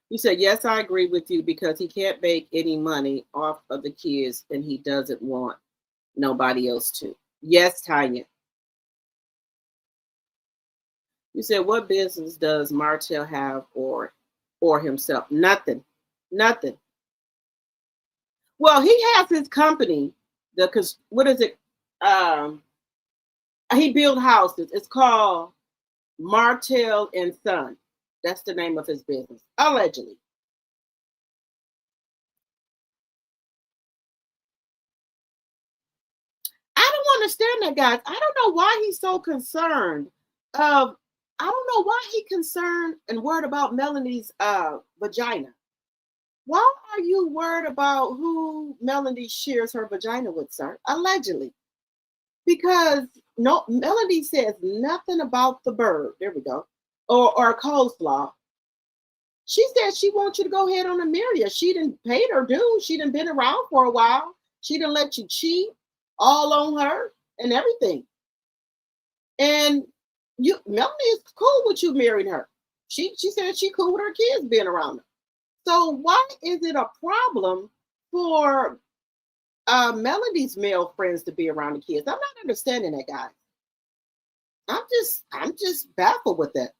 B: You said, yes, I agree with you because he can't make any money off of the kids and he doesn't want nobody else to. Yes, Tanya. You said, what business does Martell have or himself? Nothing. Nothing. Well, he has his company. What is it? He built houses. It's called Martell and Son. That's the name of his business, allegedly. I don't understand that, guys. I don't know why he's so concerned. I don't know why he's concerned and worried about Melanie's vagina. Why are you worried about who Melanie shares her vagina with, sir? Allegedly. Because no, Melanie says nothing about the bird. There we go. Or coleslaw. She said she wants you to go ahead on and marry her. She didn't pay her dues. She didn't been around for a while. She didn't let you cheat all on her and everything. And Melanie is cool with you marrying her. She said she cool with her kids being around her. So why is it a problem for Melanie's male friends to be around the kids? I'm not understanding that, guys. I'm just baffled with that.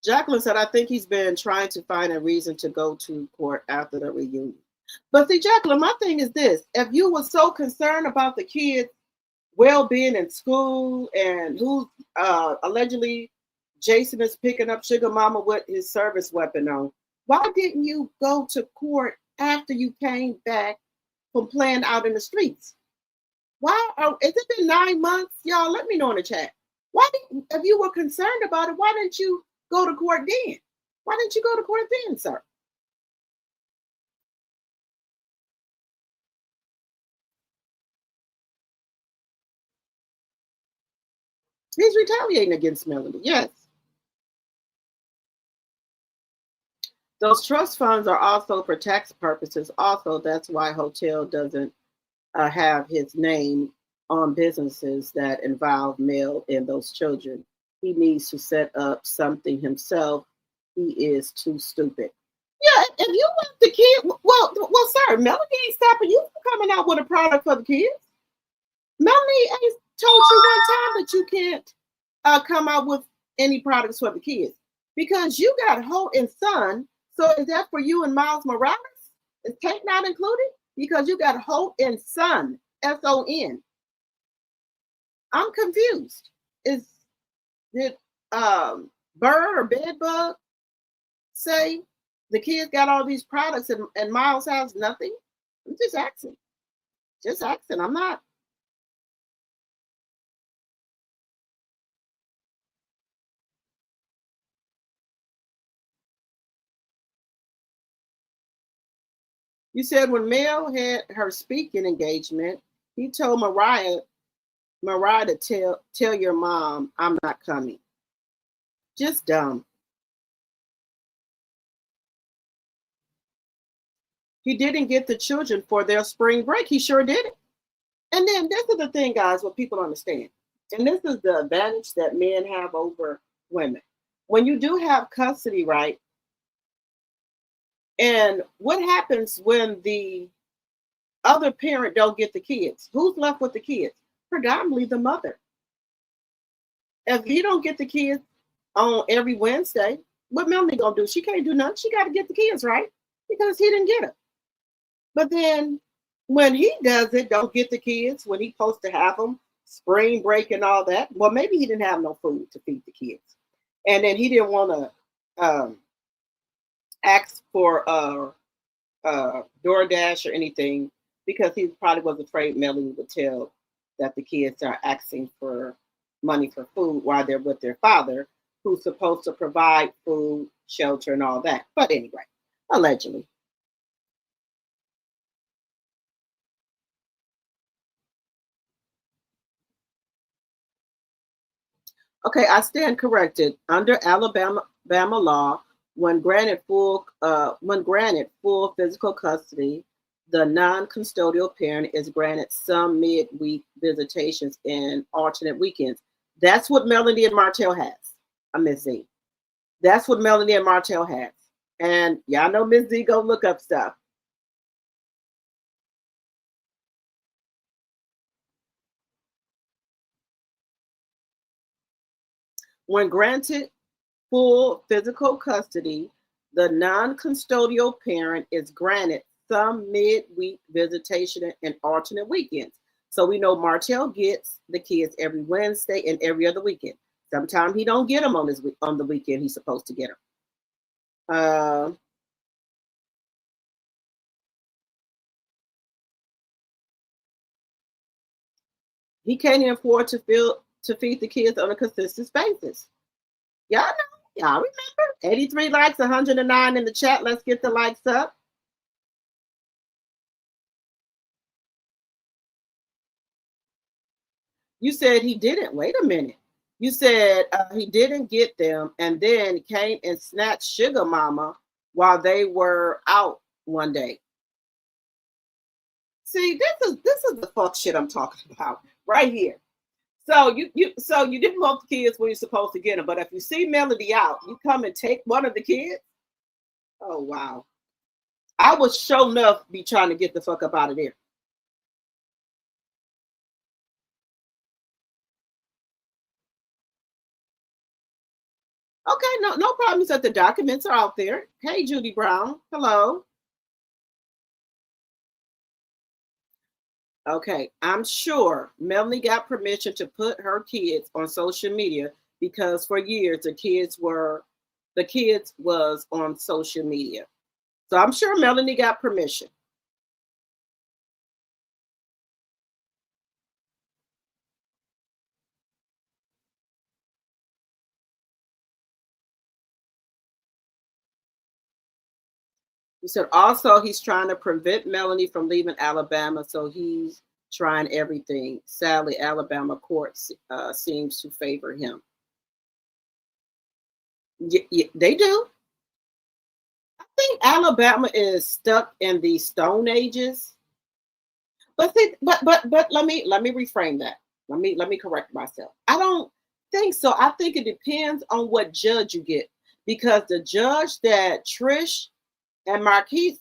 B: Jacqueline said, I think he's been trying to find a reason to go to court after the reunion. But see, Jacqueline, my thing is this. If you were so concerned about the kids' well-being in school and who allegedly Jason is picking up Sugar Mama with his service weapon on, why didn't you go to court after you came back from playing out in the streets? Why? Has it been 9 months? Y'all, let me know in the chat. If you were concerned about it, why didn't you go to court then? Why didn't you go to court then, sir? He's retaliating against Melanie, yes. Those trust funds are also for tax purposes. Also, that's why Hotel doesn't have his name on businesses that involve male and those children. He needs to set up something himself. He is too stupid. Yeah, if you want the kid, well, sir, Melanie ain't stopping you from coming out with a product for the kids. Melanie ain't told you one time that you can't come out with any products for the kids because you got Holt and Son. So is that for you and Miles Morales? Is Kate not included? Because you got Holt and Son, S-O-N. I'm confused. Did Bird or Bedbug say the kids got all these products and Miles has nothing? I'm just asking. Just asking. I'm not. You said when Mel had her speaking engagement, he told Mariah to tell your mom I'm not coming. Just dumb. He didn't get the children for their spring break. He sure didn't. And then this is the thing, guys, what people understand. And this is the advantage that men have over women. When you do have custody, right? And what happens when the other parent don't get the kids? Who's left with the kids? Predominantly the mother. If you don't get the kids on every Wednesday, what Melanie gonna do? She can't do nothing. She got to get the kids, right? Because he didn't get them. But then when he does it, don't get the kids, when he's supposed to have them, spring break and all that, well, maybe he didn't have no food to feed the kids. And then he didn't want to ask for DoorDash or anything because he probably was afraid Melanie would tell that the kids are asking for money for food while they're with their father, who's supposed to provide food, shelter, and all that. But anyway, allegedly. Okay, I stand corrected. Under Alabama law, when granted full physical custody, the non-custodial parent is granted some midweek visitations and alternate weekends. That's what Melanie and Martell has. Miss Z. That's what Melanie and Martell has. And y'all know Miss Z go look up stuff. When granted full physical custody, the non-custodial parent is granted some midweek visitation and alternate weekends. So we know Martell gets the kids every Wednesday and every other weekend. Sometimes he don't get them on the weekend he's supposed to get them. He can't even afford to feed the kids on a consistent basis. Y'all know, y'all remember? 83 likes, 109 in the chat. Let's get the likes up. You said he didn't. Wait a minute. You said he didn't get them and then came and snatched Sugar Mama while they were out one day. See, this is the fuck shit I'm talking about right here. So you didn't want the kids when you're supposed to get them, but if you see Melody out, you come and take one of the kids. Oh wow! I would sure enough be trying to get the fuck up out of there. Okay, no problems that the documents are out there. Hey, Judy Brown, hello. Okay, I'm sure Melanie got permission to put her kids on social media because for years the kids was on social media. So I'm sure Melanie got permission. He said also he's trying to prevent Melanie from leaving Alabama, so he's trying everything. Sadly, Alabama courts seems to favor him. They do. I think Alabama is stuck in the Stone Ages. But let me reframe that. Let me correct myself. I don't think so. I think it depends on what judge you get, because the judge that Trish and Marquise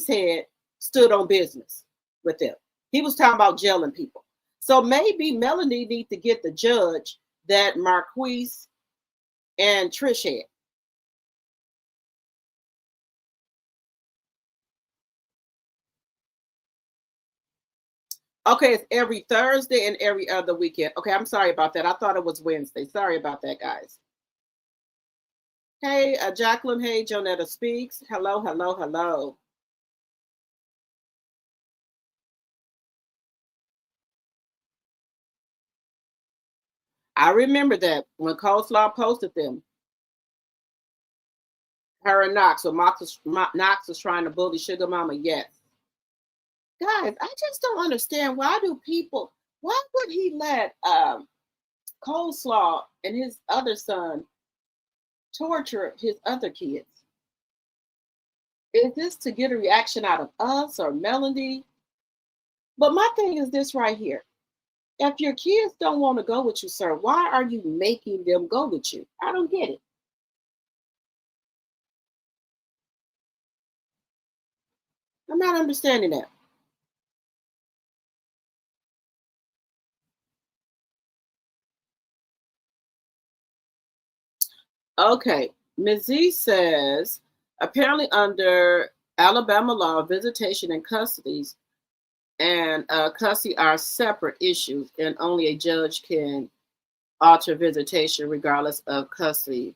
B: had stood on business with them. He was talking about jailing people. So maybe Melanie needs to get the judge that Marquise and Trish had. Okay, it's every Thursday and every other weekend. Okay, I'm sorry about that. I thought it was Wednesday. Sorry about that, guys. Hey, Jacqueline. Hey, Jonetta Speaks. Hello, hello, hello. I remember that when Coleslaw posted them. Her and Knox, so Knox was trying to bully Sugar Mama. Yes. Guys, I just don't understand why would he let Coleslaw and his other son torture his other kids? Is this to get a reaction out of us or Melody? But my thing is this right here. If your kids don't want to go with you, sir, why are you making them go with you? I don't get it. I'm not understanding that. Okay, Ms. Z says, apparently under Alabama law, visitation and custody are separate issues, and only a judge can alter visitation regardless of custody.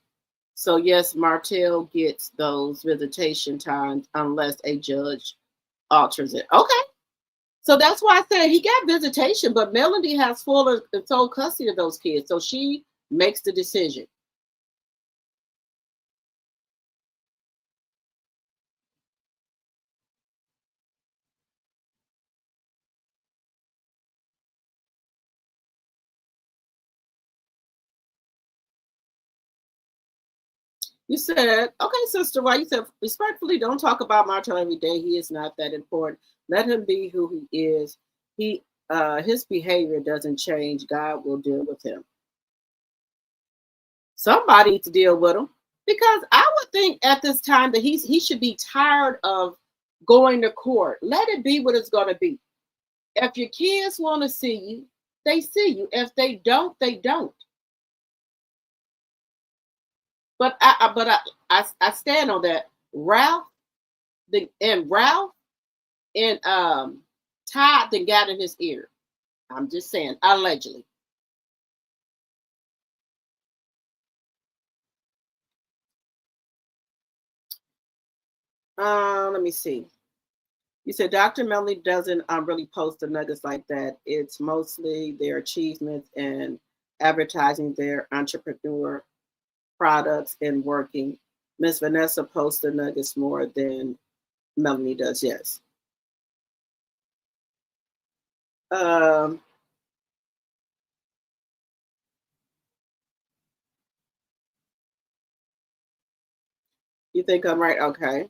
B: So yes, Martell gets those visitation times unless a judge alters it. Okay. So that's why I said he got visitation, but Melody has full and sole custody of those kids. So she makes the decision. You said, okay, sister, why? You said, respectfully, don't talk about Martell every day. He is not that important. Let him be who he is. His behavior doesn't change. God will deal with him. Somebody needs to deal with him. Because I would think at this time that he should be tired of going to court. Let it be what it's going to be. If your kids want to see you, they see you. If they don't, they don't. But I stand on that. Ralph and Todd then got in his ear. I'm just saying, allegedly. Let me see. You said Dr. Melly doesn't really post the nuggets like that. It's mostly their achievements and advertising their entrepreneur products and working. Miss Vanessa posts the nuggets more than Melanie does, yes. You think I'm right? Okay.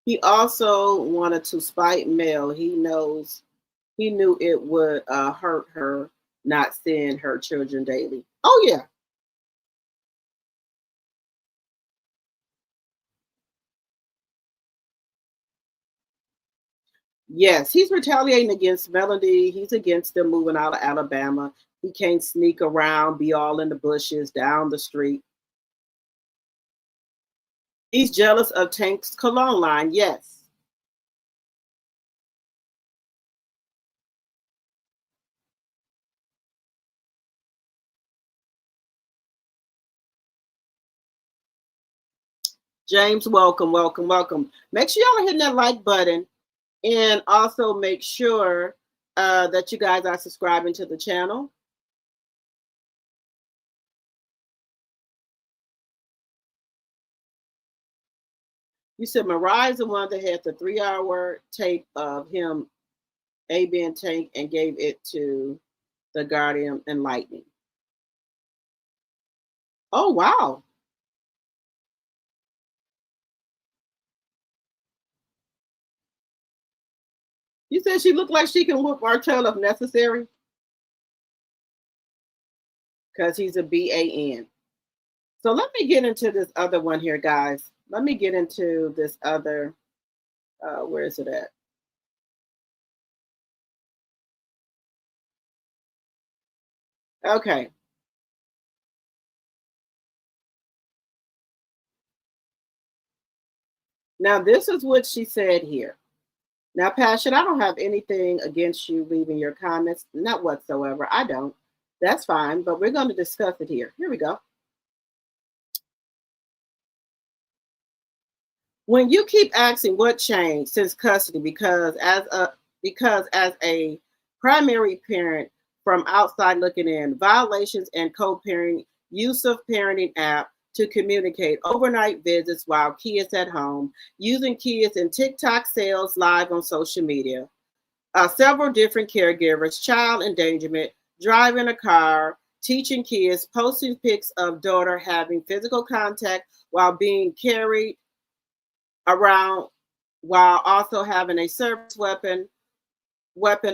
B: He also wanted to spite Mel. He knew it would hurt her not seeing her children daily. Oh yeah. Yes, he's retaliating against Melody. He's against them moving out of Alabama. He can't sneak around, be all in the bushes, down the street. He's jealous of Tank's cologne line. Yes. James, welcome, welcome, welcome. Make sure y'all are hitting that like button, and also make sure that you guys are subscribing to the channel. You said Mariah's the one that had the 3-hour tape of him being Tank and gave it to the Guardian and Lightning. Oh, wow. You said she looked like she can whoop Martell if necessary? Because he's a BAN. So let me get into this other one here, guys. Let me get into this other, where is it at? Okay. Now, this is what she said here. Now, Passion, I don't have anything against you leaving your comments, not whatsoever. I don't. That's fine, but we're going to discuss it here. Here we go. When you keep asking what changed since custody, because as a primary parent from outside looking in, violations and co-parenting, use of parenting app to communicate, overnight visits while kids at home, using kids in TikTok sales live on social media, several different caregivers, child endangerment, driving a car, teaching kids, posting pics of daughter having physical contact while being carried around while also having a service weapon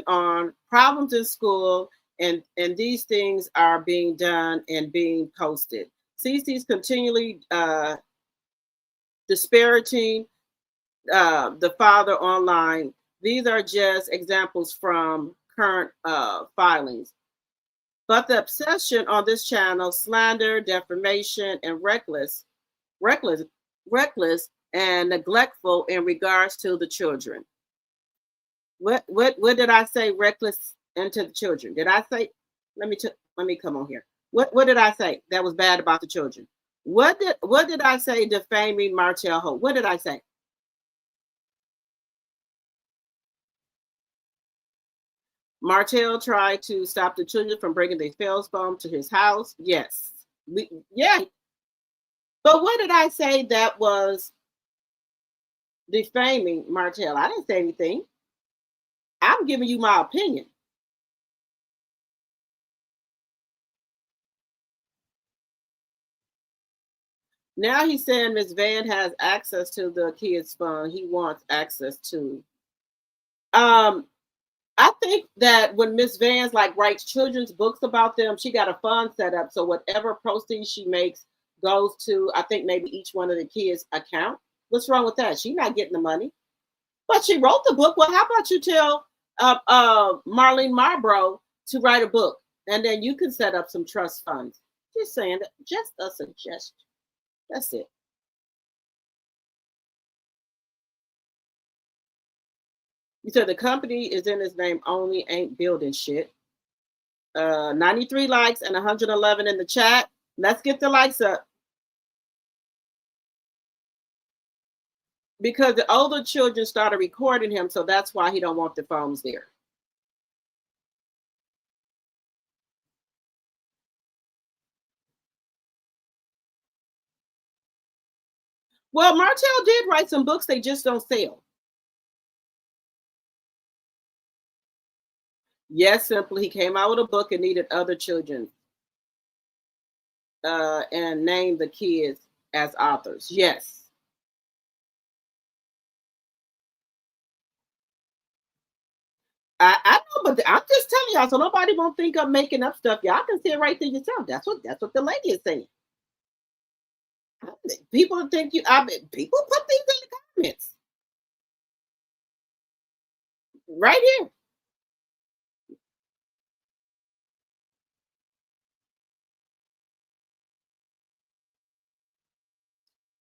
B: on, problems in school, and these things are being done and being posted. CC's continually disparaging the father online. These are just examples from current filings. But the obsession on this channel, slander, defamation, and reckless and neglectful in regards to the children. What did I say? Reckless into the children. Did I say? Let me come on here. What did I say that was bad about the children? What did I say defaming Martell Holt? What did I say? Martell tried to stop the children from bringing the fails bomb to his house. Yes. Yeah. But what did I say that was defaming Martell? I didn't say anything. I'm giving you my opinion. Now he's saying Miss Van has access to the kids' fund. He wants access to. I think that when Miss Vance like writes children's books about them, she got a fund set up. So whatever proceeds she makes goes to, I think, maybe each one of the kids' account. What's wrong with that? She's not getting the money. But she wrote the book. Well, how about you tell Marlene Marbro to write a book, and then you can set up some trust funds. Just saying, just a suggestion. That's it. You said the company is in his name only, ain't building shit. 93 likes and 111 in the chat. Let's get the likes up. Because the older children started recording him, so that's why he don't want the phones there. Well, Martell did write some books, they just don't sell. Yes, simply, he came out with a book and needed other children and named the kids as authors. Yes. I know, but I'm just telling y'all, so nobody won't think I'm making up stuff. Y'all can see it right there yourself. That's what the lady is saying. People think you. People put things in the comments right here.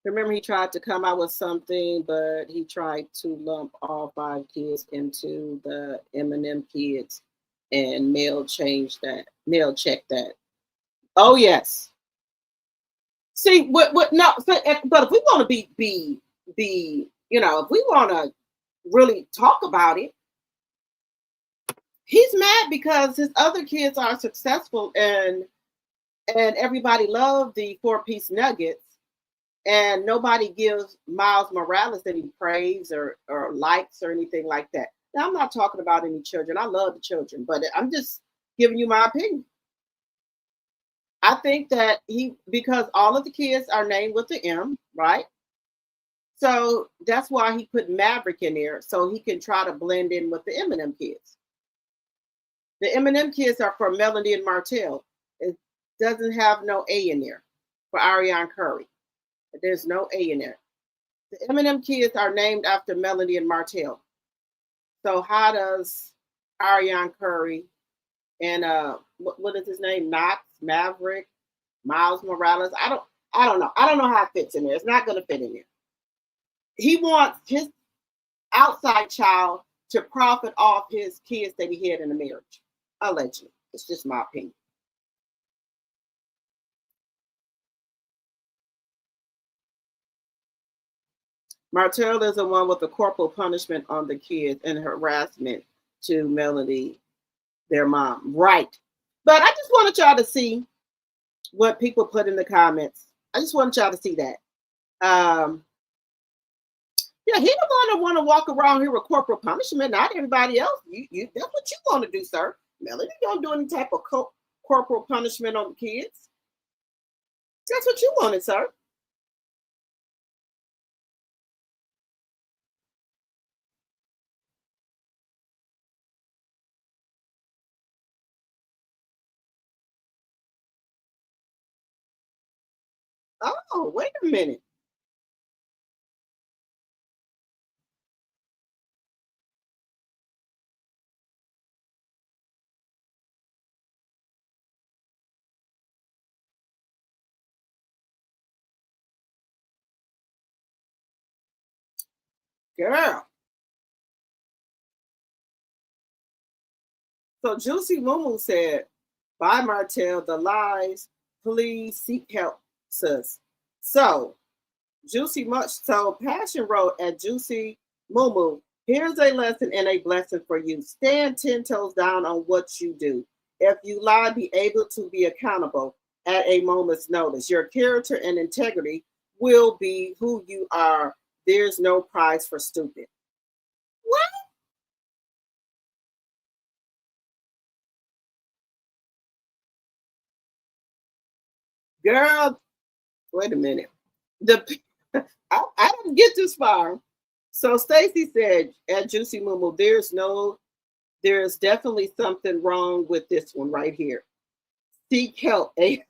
B: Remember, he tried to come out with something, but he tried to lump all 5 kids into the Eminem kids, and mail check that. Oh yes. See what? No, but if we want to be if we want to really talk about it, he's mad because his other kids are successful and everybody loved the 4-piece nuggets. And nobody gives Miles Morales any praise or likes or anything like that. Now, I'm not talking about any children. I love the children, but I'm just giving you my opinion. I think that because all of the kids are named with the M, right? So that's why he put Maverick in there, so he can try to blend in with the Eminem kids. The Eminem kids are for Melody and Martell. It doesn't have no A in there for Ariane Curry. There's no A in there. The Eminem kids are named after Melody and Martell. So how does Ariane Curry and what is his name? Knox, Maverick, Miles Morales? I don't know. I don't know how it fits in there. It's not gonna fit in there. He wants his outside child to profit off his kids that he had in the marriage. Allegedly. It's just my opinion. Martell is the one with the corporal punishment on the kids and harassment to Melody, their mom. Right. But I just wanted y'all to see what people put in the comments. I just wanted y'all to see that. Yeah, he don't want to walk around here with corporal punishment. Not everybody else. You that's what you want to do, sir. Melody don't do any type of corporal punishment on the kids. That's what you wanted, sir. Oh, wait a minute. Girl. So Juicy Mumu said, "Bye, Martell. The lies, please seek help, sis." So Juicy Much. So Passion wrote at Juicy Mumu, Here's a lesson and a blessing for you. Stand 10 toes down on what you do. If you lie, be able to be accountable at a moment's notice. Your character and integrity will be who you are. There's no prize for stupid. What? Girl, wait a minute. I didn't get this far. So Stacy said at Juicy Moo, there's definitely something wrong with this one right here. Seek help. They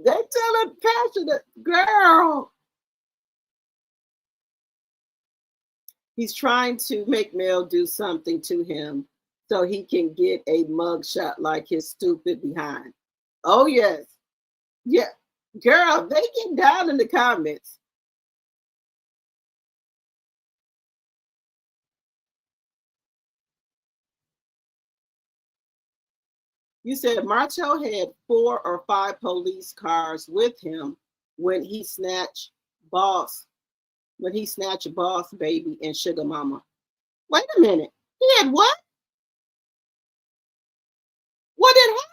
B: telling passionate girl. He's trying to make Mel do something to him so he can get a mug shot like his stupid behind. Oh yes. Yeah. Girl, they get down in the comments. You said Martell had 4 or 5 police cars with him when he snatched Boss Baby and Sugar Mama. Wait a minute. He had what? What did happen?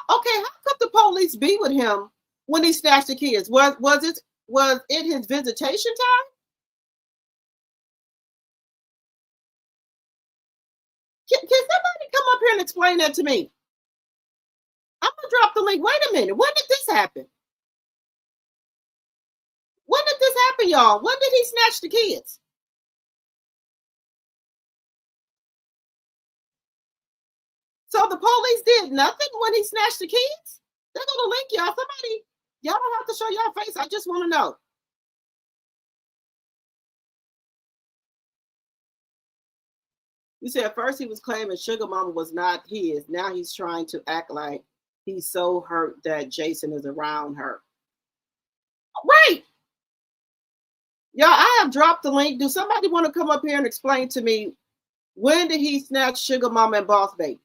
B: Okay, how could the police be with him when he snatched the kids? Was it his visitation time? Can somebody come up here and explain that to me? I'm gonna drop the link. Wait a minute. When did this happen? When did this happen, y'all? When did he snatch the kids? So the police did nothing when he snatched the kids? They're gonna link y'all. Somebody, y'all don't have to show your face. I just want to know. You said at first he was claiming Sugar Mama was not his. Now he's trying to act like he's so hurt that Jason is around her. Right. Y'all, I have dropped the link. Do somebody want to come up here and explain to me when did he snatch Sugar Mama and Boss Baby?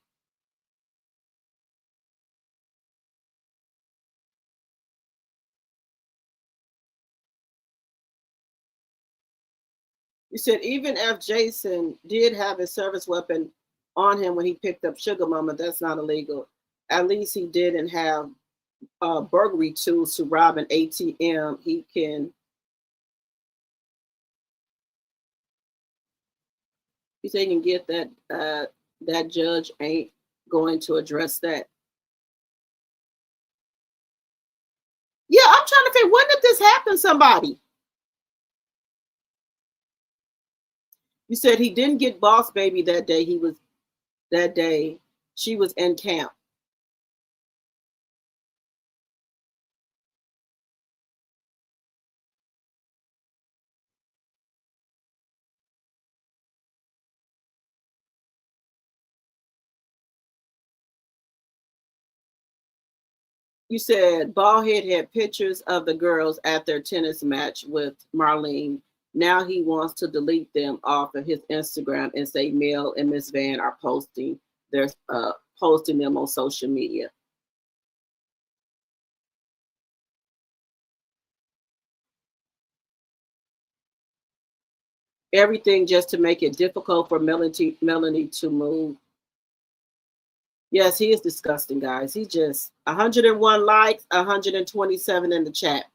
B: You said even if Jason did have his service weapon on him when he picked up Sugar Mama, that's not illegal. At least he didn't have burglary tools to rob an ATM. He said he can get that. That judge ain't going to address that. Yeah, I'm trying to figure when did this happen, somebody? You said he didn't get Boss Baby that day. She was in camp. You said Ballhead had pictures of the girls at their tennis match with Marlene. Now he wants to delete them off of his Instagram and say Mel and Miss Van are posting them on social media. Everything just to make it difficult for Melanie to move. Yes, he is disgusting, guys. He just 101 likes, 127 in the chat.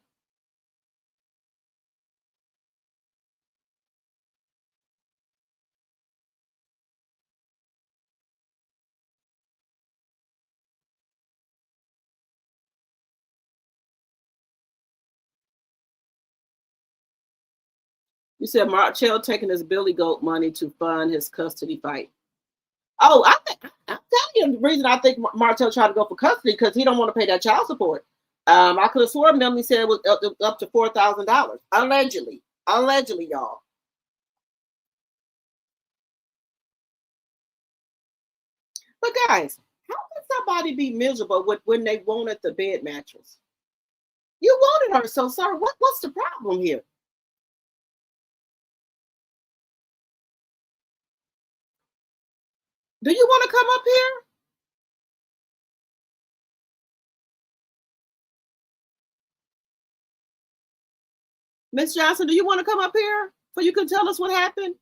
B: You said Martell taking his Billy Goat money to fund his custody fight. Oh, I'm telling you the reason I think Martell tried to go for custody because he don't want to pay that child support. I could have sworn Melanie said it was up to $4,000. Allegedly, y'all. But guys, how can somebody be miserable when they wanted the bed mattress? You wanted her, so sir, what's the problem here? Do you want to come up here? Miss Johnson, do you want to come up here so you can tell us what happened?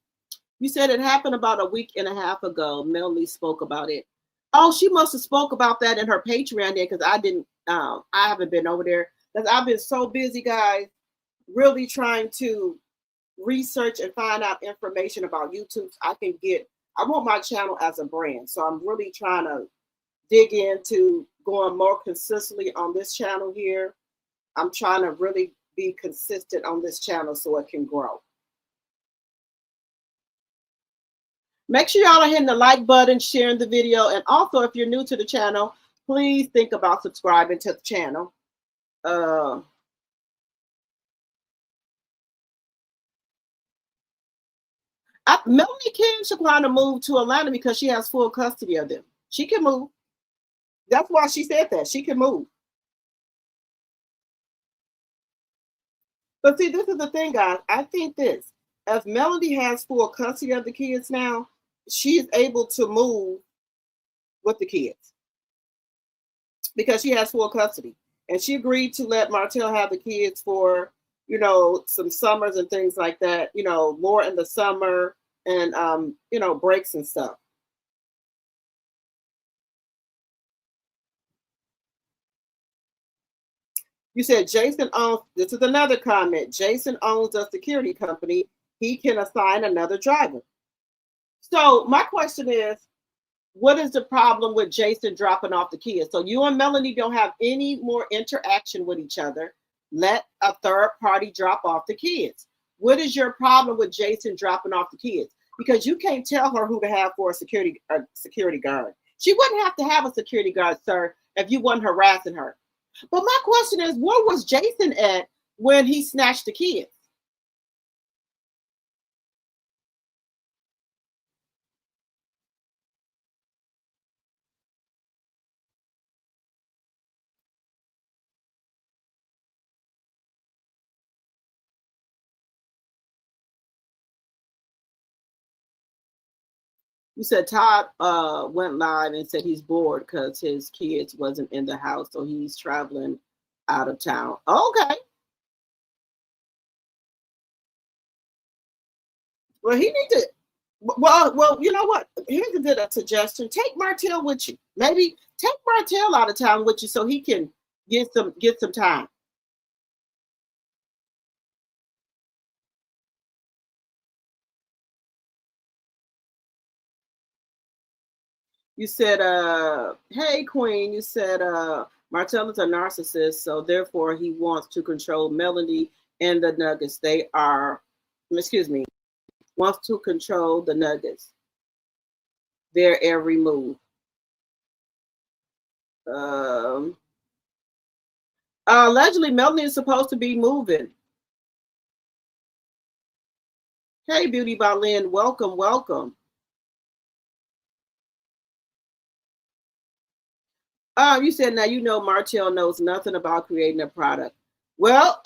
B: You said it happened about a week and a half ago. Melanie spoke about it. Oh, she must have spoke about that in her Patreon there because I didn't. I haven't been over there because I've been so busy, guys, really trying to research and find out information about YouTube. I want my channel as a brand, so I'm really trying to dig into going more consistently on this channel here. I'm trying to really be consistent on this channel so it can grow. Make sure y'all are hitting the like button, sharing the video, and also if you're new to the channel, please think about subscribing to the channel. Melanie can Shaquana move to Atlanta because she has full custody of them. She can move. That's why she said that. She can move. But see, this is the thing, guys. I think this. If Melody has full custody of the kids now, she's able to move with the kids because she has full custody. And she agreed to let Martell have the kids for, some summers and things like that, more in the summer and, breaks and stuff. You said Jason owns, this is another comment. Jason owns a security company. He can assign another driver. So my question is, what is the problem with Jason dropping off the kids? So you and Melanie don't have any more interaction with each other. Let a third party drop off the kids. What is your problem with Jason dropping off the kids? Because you can't tell her who to have for a security guard. She wouldn't have to have a security guard, sir, if you weren't harassing her. But my question is, where was Jason at when he snatched the kids? You said Todd went live and said he's bored because his kids wasn't in the house, so he's traveling out of town. Okay. Well, he needs to. Well, you know what? Here's a good suggestion. Take Martell with you. Maybe take Martell out of town with you so he can get some time. You said, hey, Queen, you said Martell is a narcissist, so therefore he wants to control Melody and the Nuggets. Wants to control the Nuggets, their every move. Allegedly, Melody is supposed to be moving. Hey, Beauty by Lynn, welcome, welcome. You said now Martell knows nothing about creating a product. Well,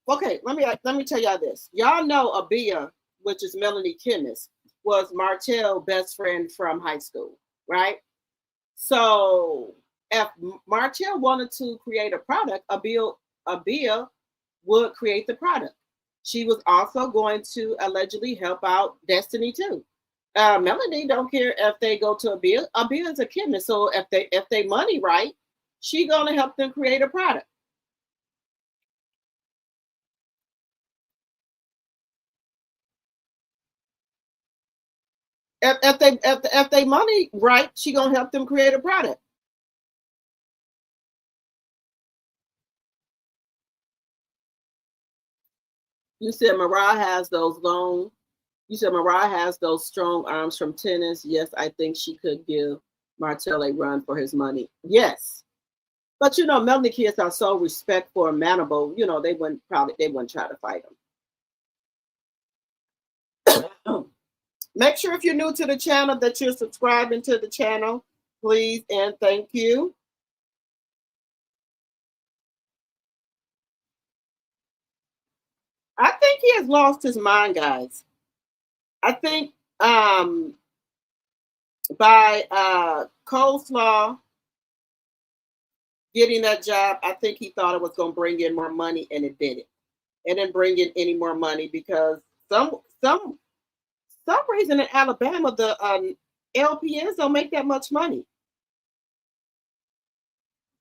B: okay. Let me tell y'all this. Y'all know Abia, which is Melanie Chemist, was Martell's best friend from high school, right? So if Martell wanted to create a product, Abia would create the product. She was also going to allegedly help out Destiny too. Melanie don't care if they go to Abia. Abia is a chemist, so if they money right, she gonna help them create a product. If they money right, she gonna help them create a product. You said Mariah has those long. You said Mariah has those strong arms from tennis. Yes, I think she could give Martell a run for his money. Yes, but Melanie kids are so respectful and manable. They wouldn't try to fight them. Make sure if you're new to the channel that you're subscribing to the channel, please and thank you. I think he has lost his mind, guys. I think by coleslaw getting that job. I think he thought it was going to bring in more money, and it didn't. It didn't bring in any more money because some reason in Alabama the LPNs don't make that much money.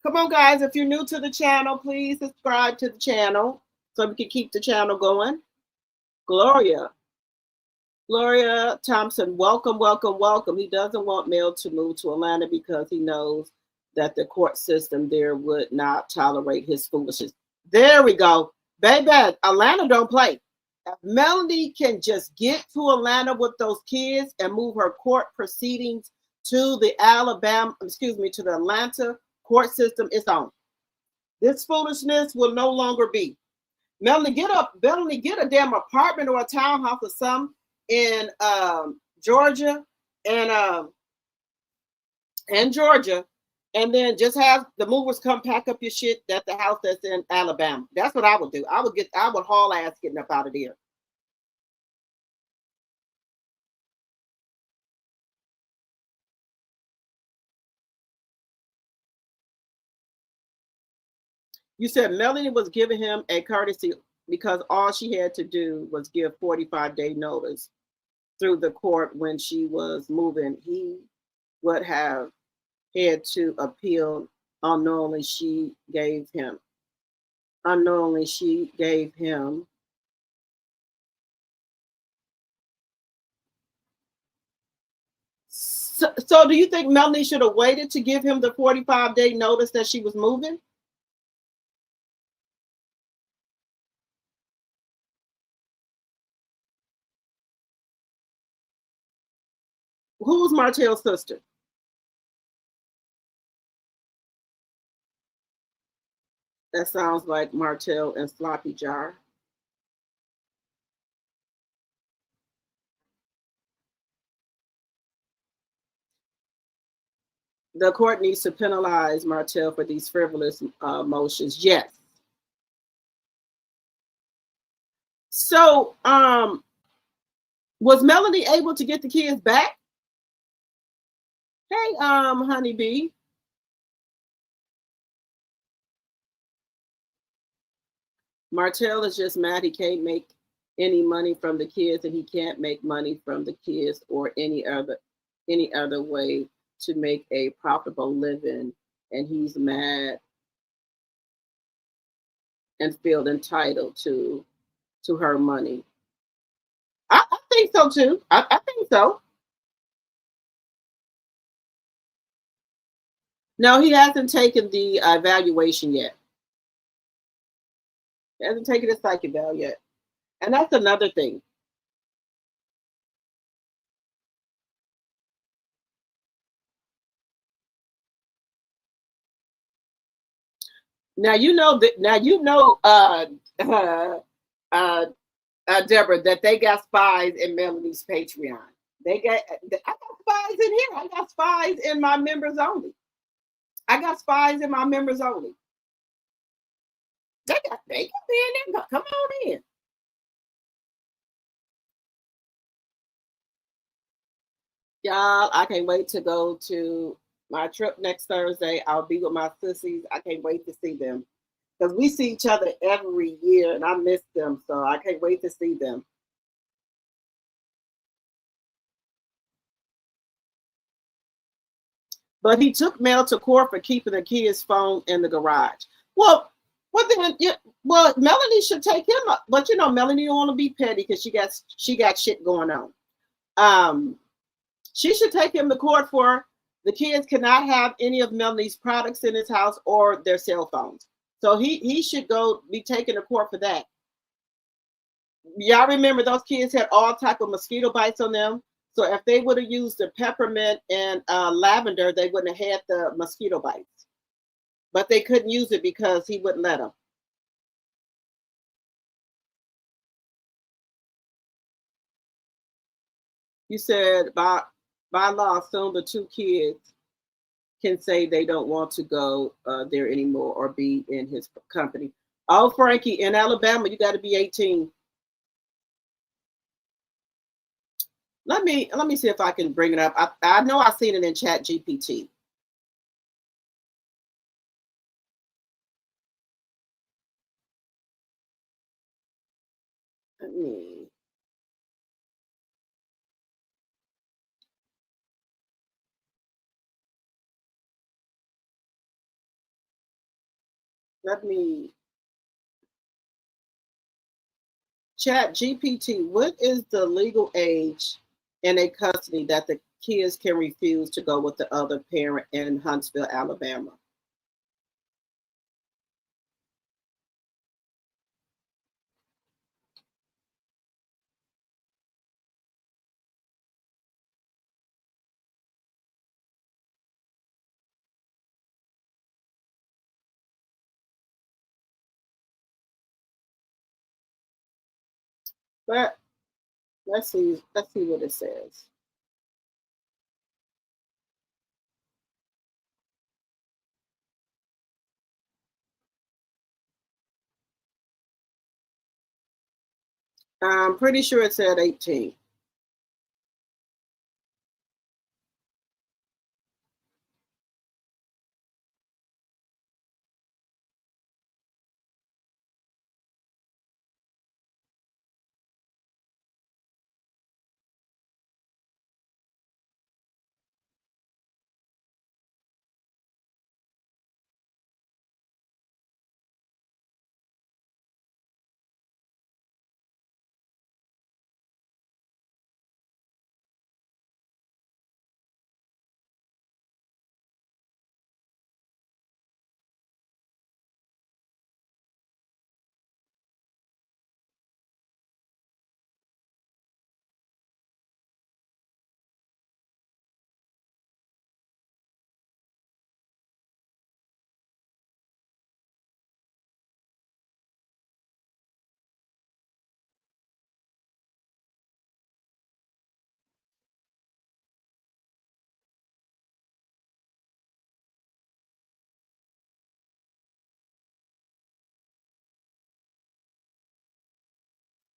B: Come on, guys! If you're new to the channel, please subscribe to the channel so we can keep the channel going. Gloria Thompson, welcome, welcome, welcome. He doesn't want Mel to move to Atlanta because he knows that the court system there would not tolerate his foolishness. There we go. Baby, Atlanta don't play. If Melanie can just get to Atlanta with those kids and move her court proceedings to the to the Atlanta court system, it's on. This foolishness will no longer be. Melanie, get a damn apartment or a townhouse or something in Georgia and Georgia, and then just have the movers come pack up your shit at the house that's in Alabama. That's what I would do. I would haul ass getting up out of there. You said Melanie was giving him a courtesy because all she had to do was give 45-day notice through the court when she was moving. He would have had to appeal. Unknowingly she gave him. So do you think Melanie should have waited to give him the 45-day notice that she was moving? Who's Martell's sister? That sounds like Martell and Sloppy Jar. The court needs to penalize Martell for these frivolous motions. Yes. So, was Melanie able to get the kids back? Hey, honeybee. Martell is just mad he can't make any money from the kids, and he can't make money from the kids or any other way to make a profitable living, and he's mad and feel entitled to her money. I think so too. I think so. No, he hasn't taken the evaluation yet. He hasn't taken the psych eval yet. And that's another thing. Now Deborah, that they got spies in Melanie's Patreon. I got spies in here. I got spies in my members only. They can be in there. Come on in. Y'all, I can't wait to go to my trip next Thursday. I'll be with my sissies. I can't wait to see them. Because we see each other every year and I miss them. So I can't wait to see them. But he took Mel to court for keeping the kid's phone in the garage. Well, Melanie should take him up. But Melanie don't want to be petty because she got shit going on. She should take him to court for the kids cannot have any of Melanie's products in his house or their cell phones. So he should go be taken to court for that. Y'all remember those kids had all type of mosquito bites on them. So if they would have used the peppermint and lavender, they wouldn't have had the mosquito bites. But they couldn't use it because he wouldn't let them. You said by law, soon the two kids can say they don't want to go there anymore or be in his company. Oh, Frankie, in Alabama, you got to be 18. Let me see if I can bring it up. I know I've seen it in Chat GPT. Let me. Chat GPT, what is the legal age in a custody that the kids can refuse to go with the other parent in Huntsville, Alabama? But let's see what it says. I'm pretty sure it said 18.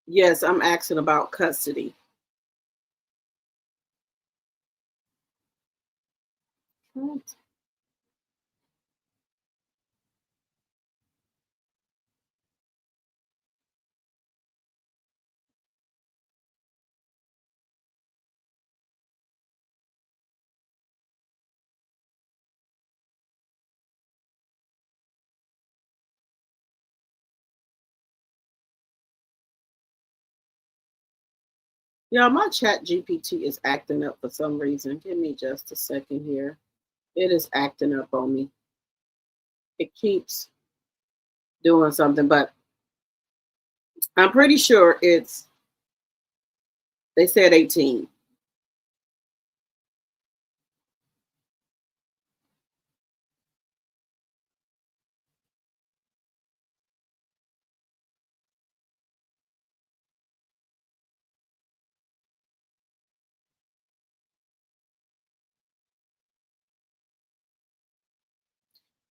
B: Yes, I'm asking about custody. Yeah, my chat GPT is acting up for some reason. Give me just a second here. It is acting up on me. It keeps doing something, but I'm pretty sure they said 18.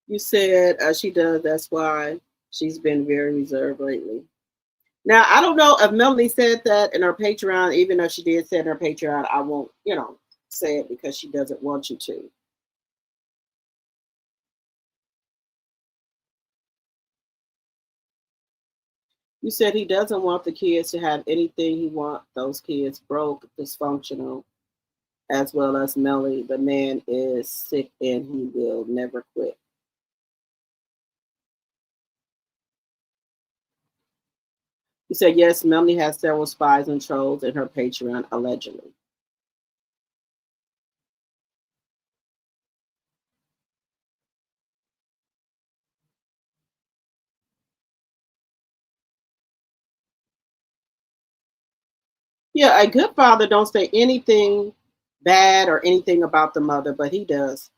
B: You said she does. That's why she's been very reserved lately. Now, I don't know if Melanie said that in her Patreon. Even though she did say it in her Patreon, I won't, say it because she doesn't want you to. You said he doesn't want the kids to have anything. He wants those kids broke, dysfunctional, as well as Melly. The man is sick and he will never quit. He said, yes, Melanie has several spies and trolls in her Patreon, allegedly. Yeah, a good father don't say anything bad or anything about the mother, but he does.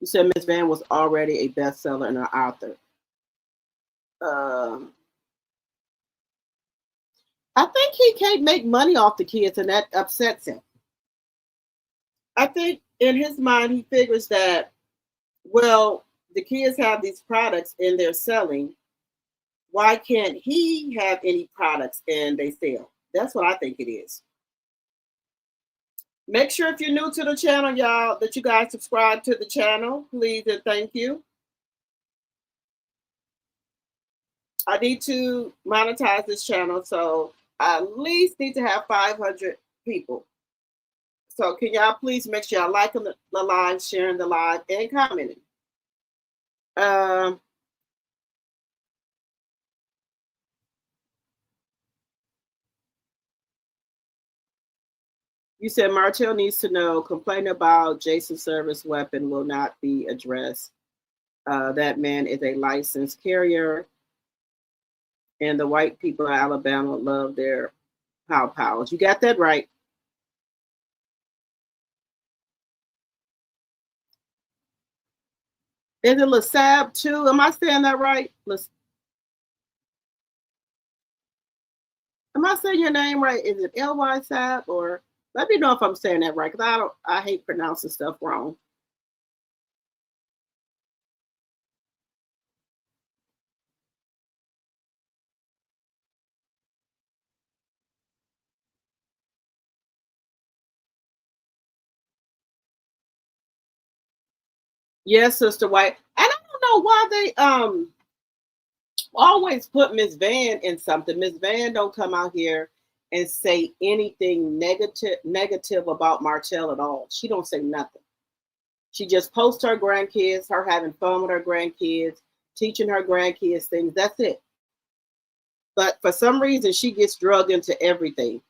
B: You said Miss Van was already a bestseller and an author. Um, I think he can't make money off the kids, and that upsets him. I think in his mind, he figures that, well, the kids have these products and they're selling. Why can't he have any products and they sell? That's what I think it is. Make sure if you're new to the channel, y'all, that you guys subscribe to the channel, please and thank you. I need to monetize this channel, so I at least need to have 500 people. So can y'all please make sure y'all liking the live, sharing the live, and commenting. You said Martell needs to know, complaint about Jason's service weapon will not be addressed. That man is a licensed carrier, and the white people of Alabama love their powers. You got that right. Is it Lasab too? Am I saying that right? Am I saying your name right? Is it L.Y. Sab, or let me know if I'm saying that right, because I hate pronouncing stuff wrong. Yes, Sister White. And I don't know why they always put Miss Van in something. Miss Van don't come out here and say anything negative about Martell at all. She don't say nothing. She just posts her grandkids, her having fun with her grandkids, teaching her grandkids things. That's it. But for some reason, she gets drugged into everything.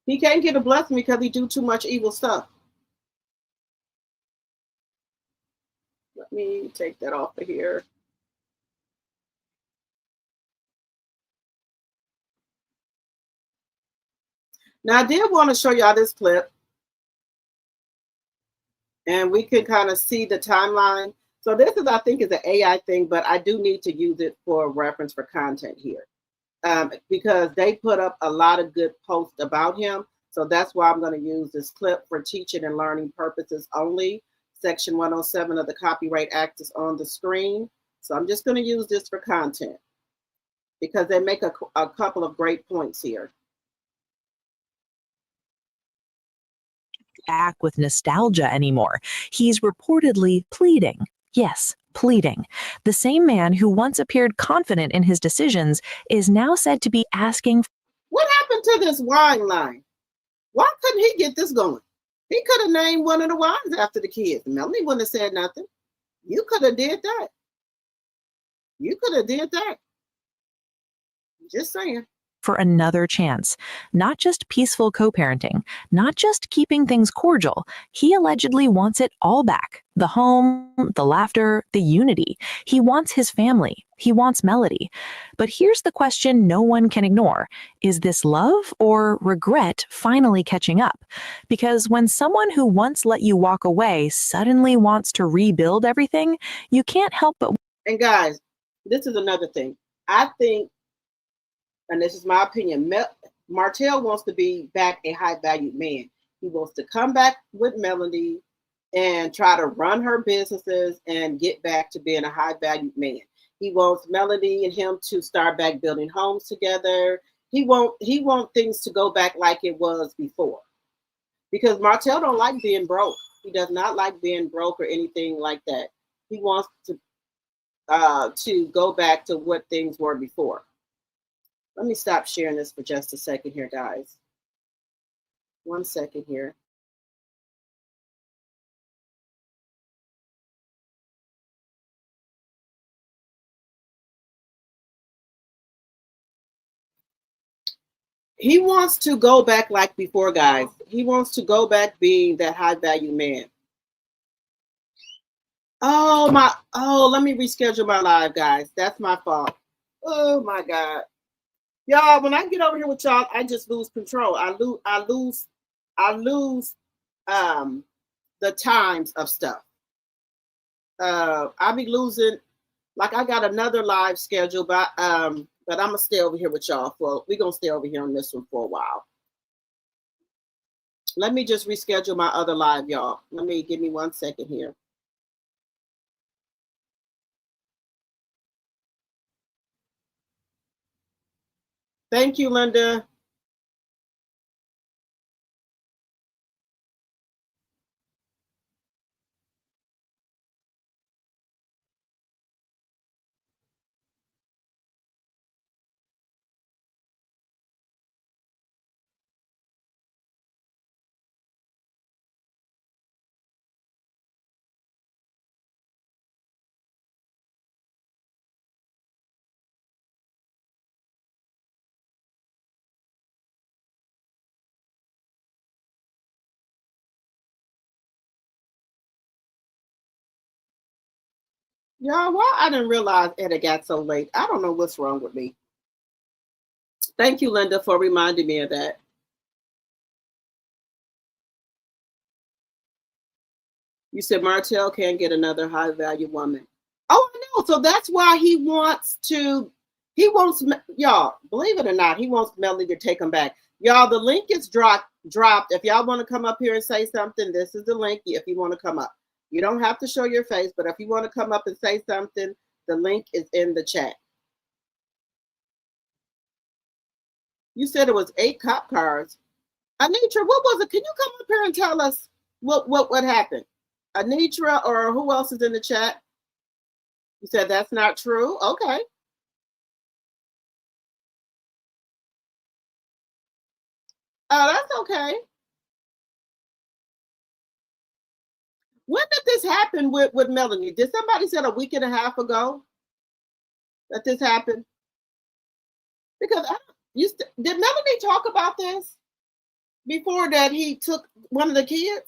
B: He can't get a blessing because he do too much evil stuff. Let me take that off of here. Now, I did want to show y'all this clip, and we can kind of see the timeline. So this is, I think, is an AI thing, but I do need to use it for reference for content here, because they put up a lot of good posts about him. So that's why I'm going to use this clip for teaching and learning purposes only. Section 107 of the Copyright Act is on the screen. So I'm just going to use this for content because they make a couple of great points here.
C: Back with nostalgia anymore. He's reportedly pleading. Yes, pleading. The same man who once appeared confident in his decisions is now said to be asking.
B: What happened to this wine line? Why couldn't he get this going? He could have named one of the wines after the kids. Melanie wouldn't have said nothing. You could have did that. You could have did that. Just saying.
C: For another chance. Not just peaceful co-parenting, not just keeping things cordial. He allegedly wants it all back. The home, the laughter, the unity. He wants his family. He wants Melody. But here's the question no one can ignore. Is this love or regret finally catching up? Because when someone who once let you walk away suddenly wants to rebuild everything, you can't help but...
B: And guys, this is another thing. I think, and this is my opinion, Martell wants to be back a high-valued man. He wants to come back with Melody and try to run her businesses and get back to being a high-valued man. He wants Melody and him to start back building homes together. He want things to go back like it was before. Because Martell don't like being broke. He does not like being broke or anything like that. He wants to go back to what things were before. Let me stop sharing this for just a second here, guys. 1 second here. He wants to go back like before, guys. He wants to go back being that high value man. Oh, let me reschedule my live, guys. That's my fault. Oh my God. Y'all, when I get over here with y'all, I just lose control. I lose the times of stuff. I'll be losing, like I got another live schedule, but I'm gonna stay over here with y'all we're gonna stay over here on this one for a while. Let me just reschedule my other live, y'all. Give me 1 second here. Thank you, Linda. Y'all, why I didn't realize it had got so late. I don't know what's wrong with me. Thank you, Linda, for reminding me of that. You said Martell can't get another high value woman. Oh, I know. So that's why he wants, y'all, believe it or not, he wants Melanie to take him back. Y'all, the link is dropped. If y'all want to come up here and say something, this is the link if you want to come up. You don't have to show your face, but if you want to come up and say something, the link is in the chat. You said it was 8 cop cars. Anitra, what was it? Can you come up here and tell us what happened? Anitra, or who else is in the chat? You said that's not true. Okay. Oh, that's okay. When did this happen with Melanie? Did somebody say a week and a half ago that this happened? Because did Melanie talk about this before that he took one of the kids?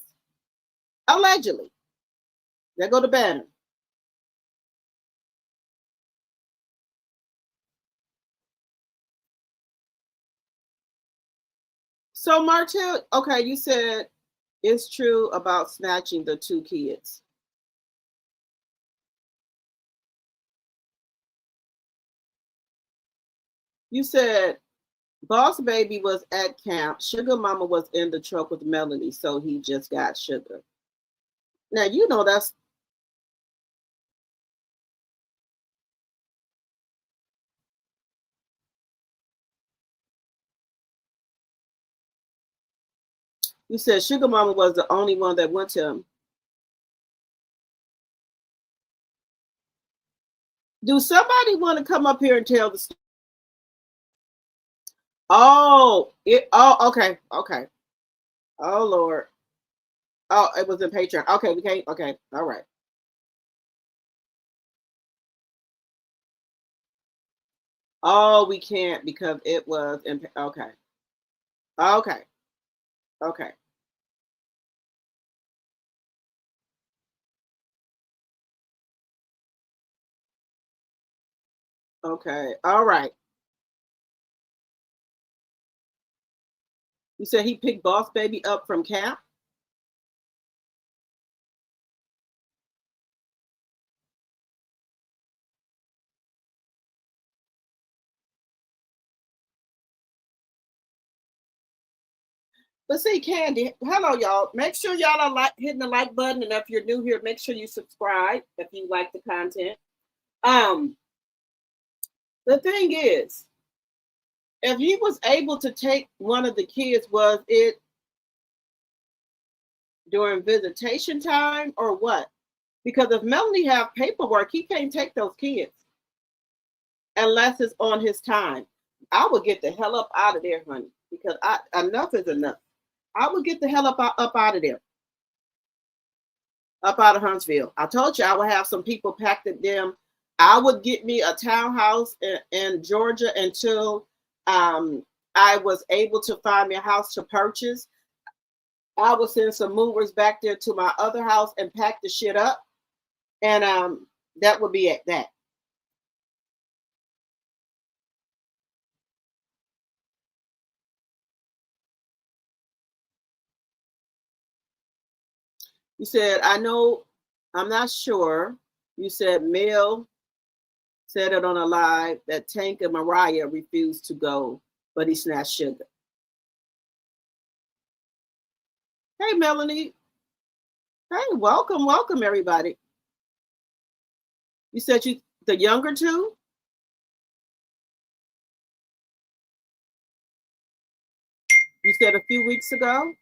B: Allegedly. There go the banner. So Martell, okay, you said it's true about snatching the 2 kids. You said Boss Baby was at camp. Sugar Mama was in the truck with Melanie, so he just got Sugar. Now, you know that's... You said Sugar Mama was the only one that went to him. Do somebody want to come up here and tell the story? Oh, okay. Oh, Lord. Oh, it was in Patreon. Okay, we can't. Okay, all right. Oh, we can't because it was in. Okay. Okay. Okay. Okay. All right. You said he picked Boss Baby up from camp? But see, Candy, hello, y'all. Make sure y'all are hitting the like button. And if you're new here, make sure you subscribe if you like the content. The thing is, if he was able to take one of the kids, was it during visitation time or what? Because if Melanie have paperwork, he can't take those kids unless it's on his time. I would get the hell up out of there, honey, because enough is enough. I would get the hell up out of there, up out of Huntsville. I told you I would have some people packed at them. I would get me a townhouse in Georgia until I was able to find me a house to purchase. I would send some movers back there to my other house and pack the shit up. And that would be at that. You said, I know, I'm not sure. You said Mel said it on a live that Tank and Mariah refused to go, but he snatched Sugar. Hey, Melanie. Hey, welcome, everybody. You said the younger 2? You said a few weeks ago?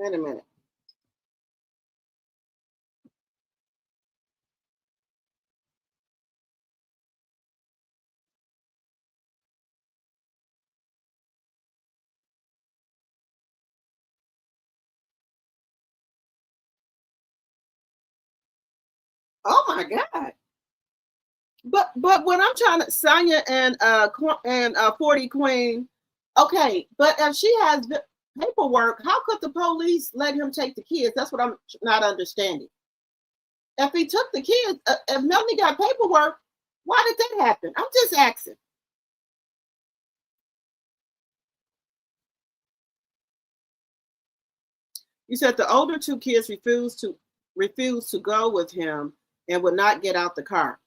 B: Wait a minute. Oh my God. But when I'm trying to Sonya and 40 Queen, okay, but if she has paperwork, how could the police let him take the kids? That's what I'm not understanding. If he took the kids, if Melanie got paperwork, why did that happen? I'm just asking. You said the older two kids refused to go with him and would not get out the car.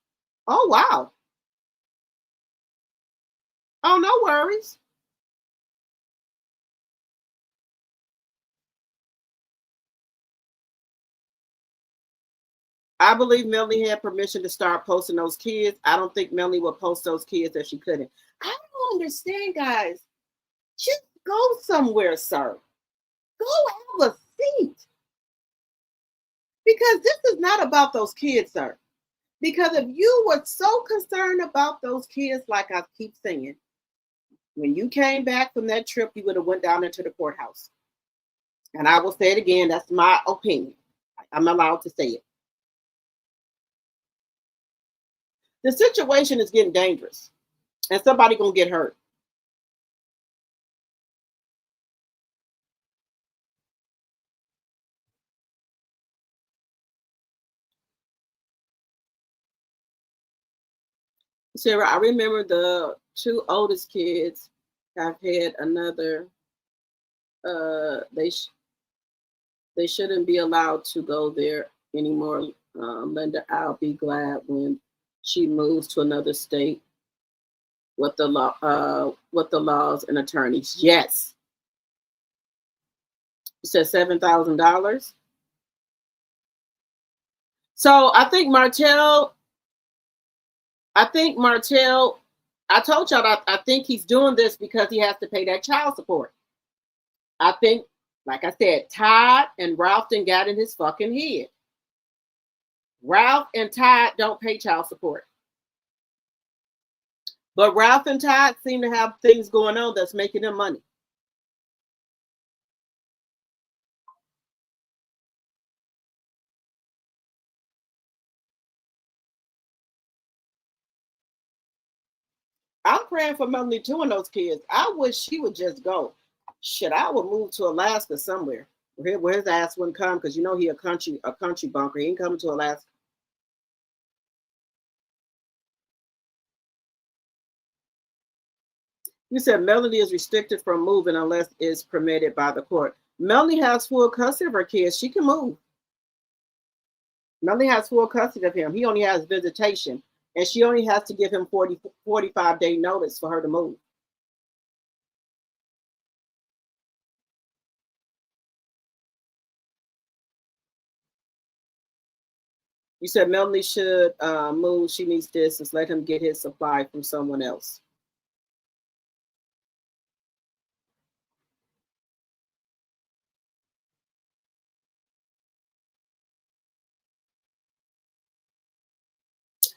B: Oh, wow. Oh, no worries. I believe Melanie had permission to start posting those kids. I don't think Melanie would post those kids if she couldn't. I don't understand, guys. Just go somewhere, sir. Go have a seat. Because this is not about those kids, sir. Because if you were so concerned about those kids, like I keep saying, when you came back from that trip, you would have went down into the courthouse. And I will say it again, that's my opinion. I'm allowed to say it. The situation is getting dangerous, and somebody gonna get hurt. Sarah, I remember the two oldest kids have had another. They shouldn't be allowed to go there anymore. Linda, I'll be glad when she moves to another state with the laws and attorneys. Yes. You said $7,000. So I think Martell, I told y'all I think he's doing this because he has to pay that child support. I think, like I said, Todd and Ralph done got in his fucking head. Ralph and Todd don't pay child support. But Ralph and Todd seem to have things going on that's making them money. I'm praying for Melanie too and those kids. I wish she would just go. Shit, I would move to Alaska somewhere where his ass wouldn't come, because you know he a country bunker. He ain't coming to Alaska. You said Melanie is restricted from moving unless it's permitted by the court. Melanie has full custody of her kids. She can move. Melanie has full custody of him. He only has visitation, and she only has to give him 45-day notice for her to move. You said Melanie should move. She needs distance. Let him get his supply from someone else.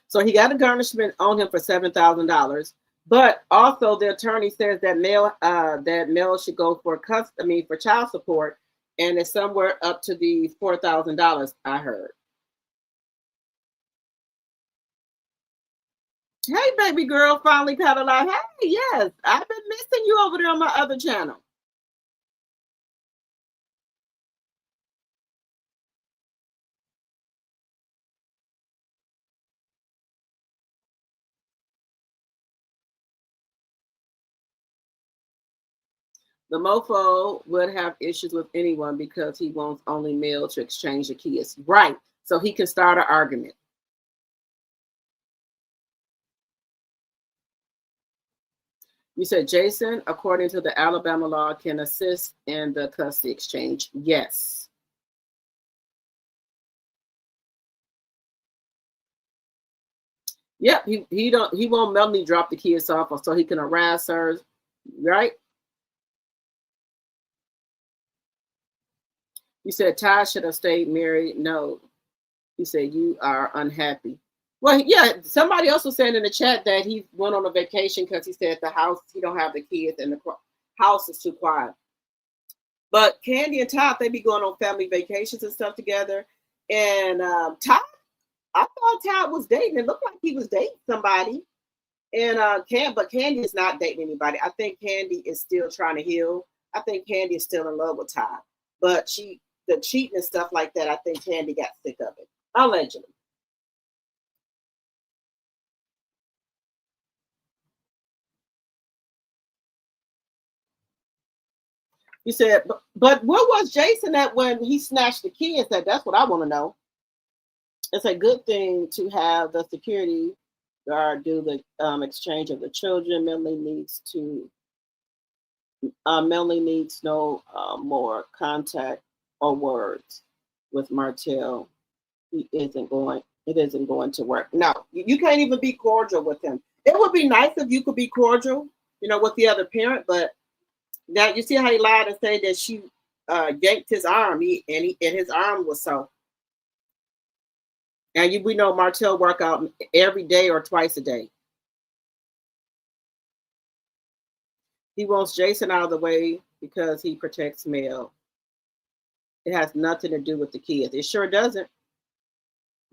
B: So he got a garnishment on him for $7,000, but also the attorney says that Mel should go for for child support, and it's somewhere up to the $4,000. I heard. Hey, baby girl, finally got a lot. Hey, yes, I've been missing you over there on my other channel. The mofo would have issues with anyone because he wants only male to exchange the kids. Right. So he can start an argument. You said Jason, according to the Alabama law, can assist in the custody exchange. Yes. Yep, he won't Melanie drop the kids off so he can harass her, right? You said Ty should have stayed married. No. He said you are unhappy. Well, yeah, somebody else was saying in the chat that he went on a vacation because he said the house, he don't have the kids and the house is too quiet. But Candy and Todd, they be going on family vacations and stuff together. And Todd, I thought Todd was dating. It looked like he was dating somebody. And but Candy is not dating anybody. I think Candy is still trying to heal. I think Candy is still in love with Todd, but the cheating and stuff like that, I think Candy got sick of it, allegedly. You said, but where was Jason at when he snatched the kids? That's what I want to know. It's a good thing to have the security guard do the exchange of the children. Melanie needs no more contact or words with Martell. It isn't going to work. No, you can't even be cordial with him. It would be nice if you could be cordial, with the other parent, but now you see how he lied and said that she yanked his arm, and his arm was so. And we know Martell work out every day or twice a day. He wants Jason out of the way because he protects Mel. It has nothing to do with the kids. It sure doesn't.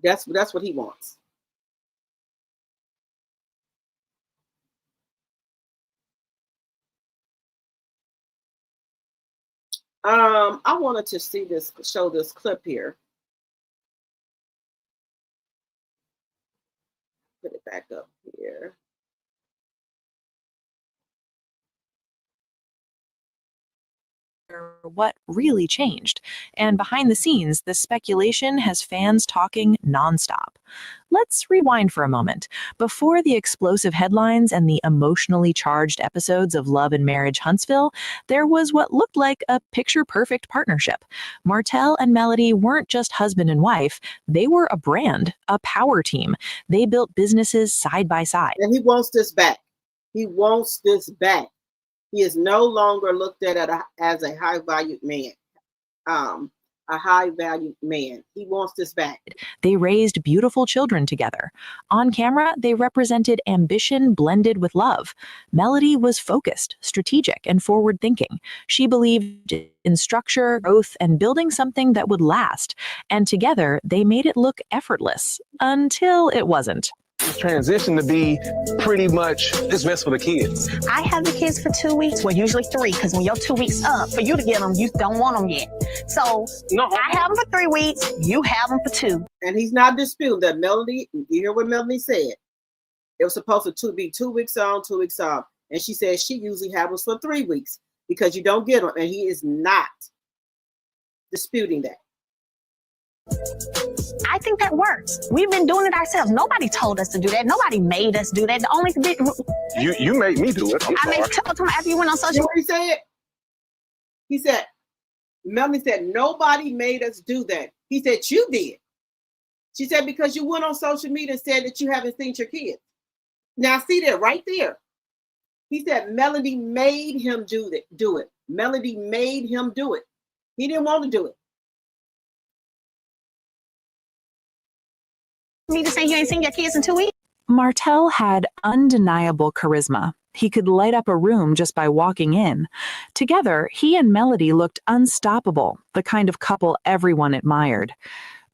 B: That's what he wants. I wanted to show this clip here. Put it back up here.
C: What really changed. And behind the scenes, the speculation has fans talking nonstop. Let's rewind for a moment. Before the explosive headlines and the emotionally charged episodes of Love and Marriage Huntsville, there was what looked like a picture-perfect partnership. Martell and Melody weren't just husband and wife. They were a brand, a power team. They built businesses side by side.
B: And he wants this back. He wants this back. He is no longer looked at as a high-valued man. A high-valued man. He wants this back.
C: They raised beautiful children together. On camera, they represented ambition blended with love. Melody was focused, strategic, and forward-thinking. She believed in structure, growth, and building something that would last. And together, they made it look effortless, until it wasn't.
D: Transition to be pretty much it's best for the kids.
E: I have the kids for 2 weeks, well, usually 3, because when you're 2 weeks up, for you to get them, you don't want them yet. So no, I have them for 3 weeks, you have them for 2.
B: And he's not disputing that Melody, you hear what Melody said. It was supposed to be 2 weeks on, 2 weeks off. And she said she usually has them for 3 weeks because you don't get them. And he is not disputing that.
E: I think that works. We've been doing it ourselves. Nobody told us to do that. Nobody made us do that. The only thing
D: you made me do it.
E: I mean, tell me after you went on social.
B: You know what he said? He said, Melanie said, nobody made us do that. He said, you did. She said, because you went on social media and said that you haven't seen your kids. Now see that right there. He said, Melody made him do it. Melody made him do it. He didn't want to do it.
E: Me to say you ain't seen your kids in 2 weeks?
C: Martell had undeniable charisma. He could light up a room just by walking in. Together, he and Melody looked unstoppable, the kind of couple everyone admired.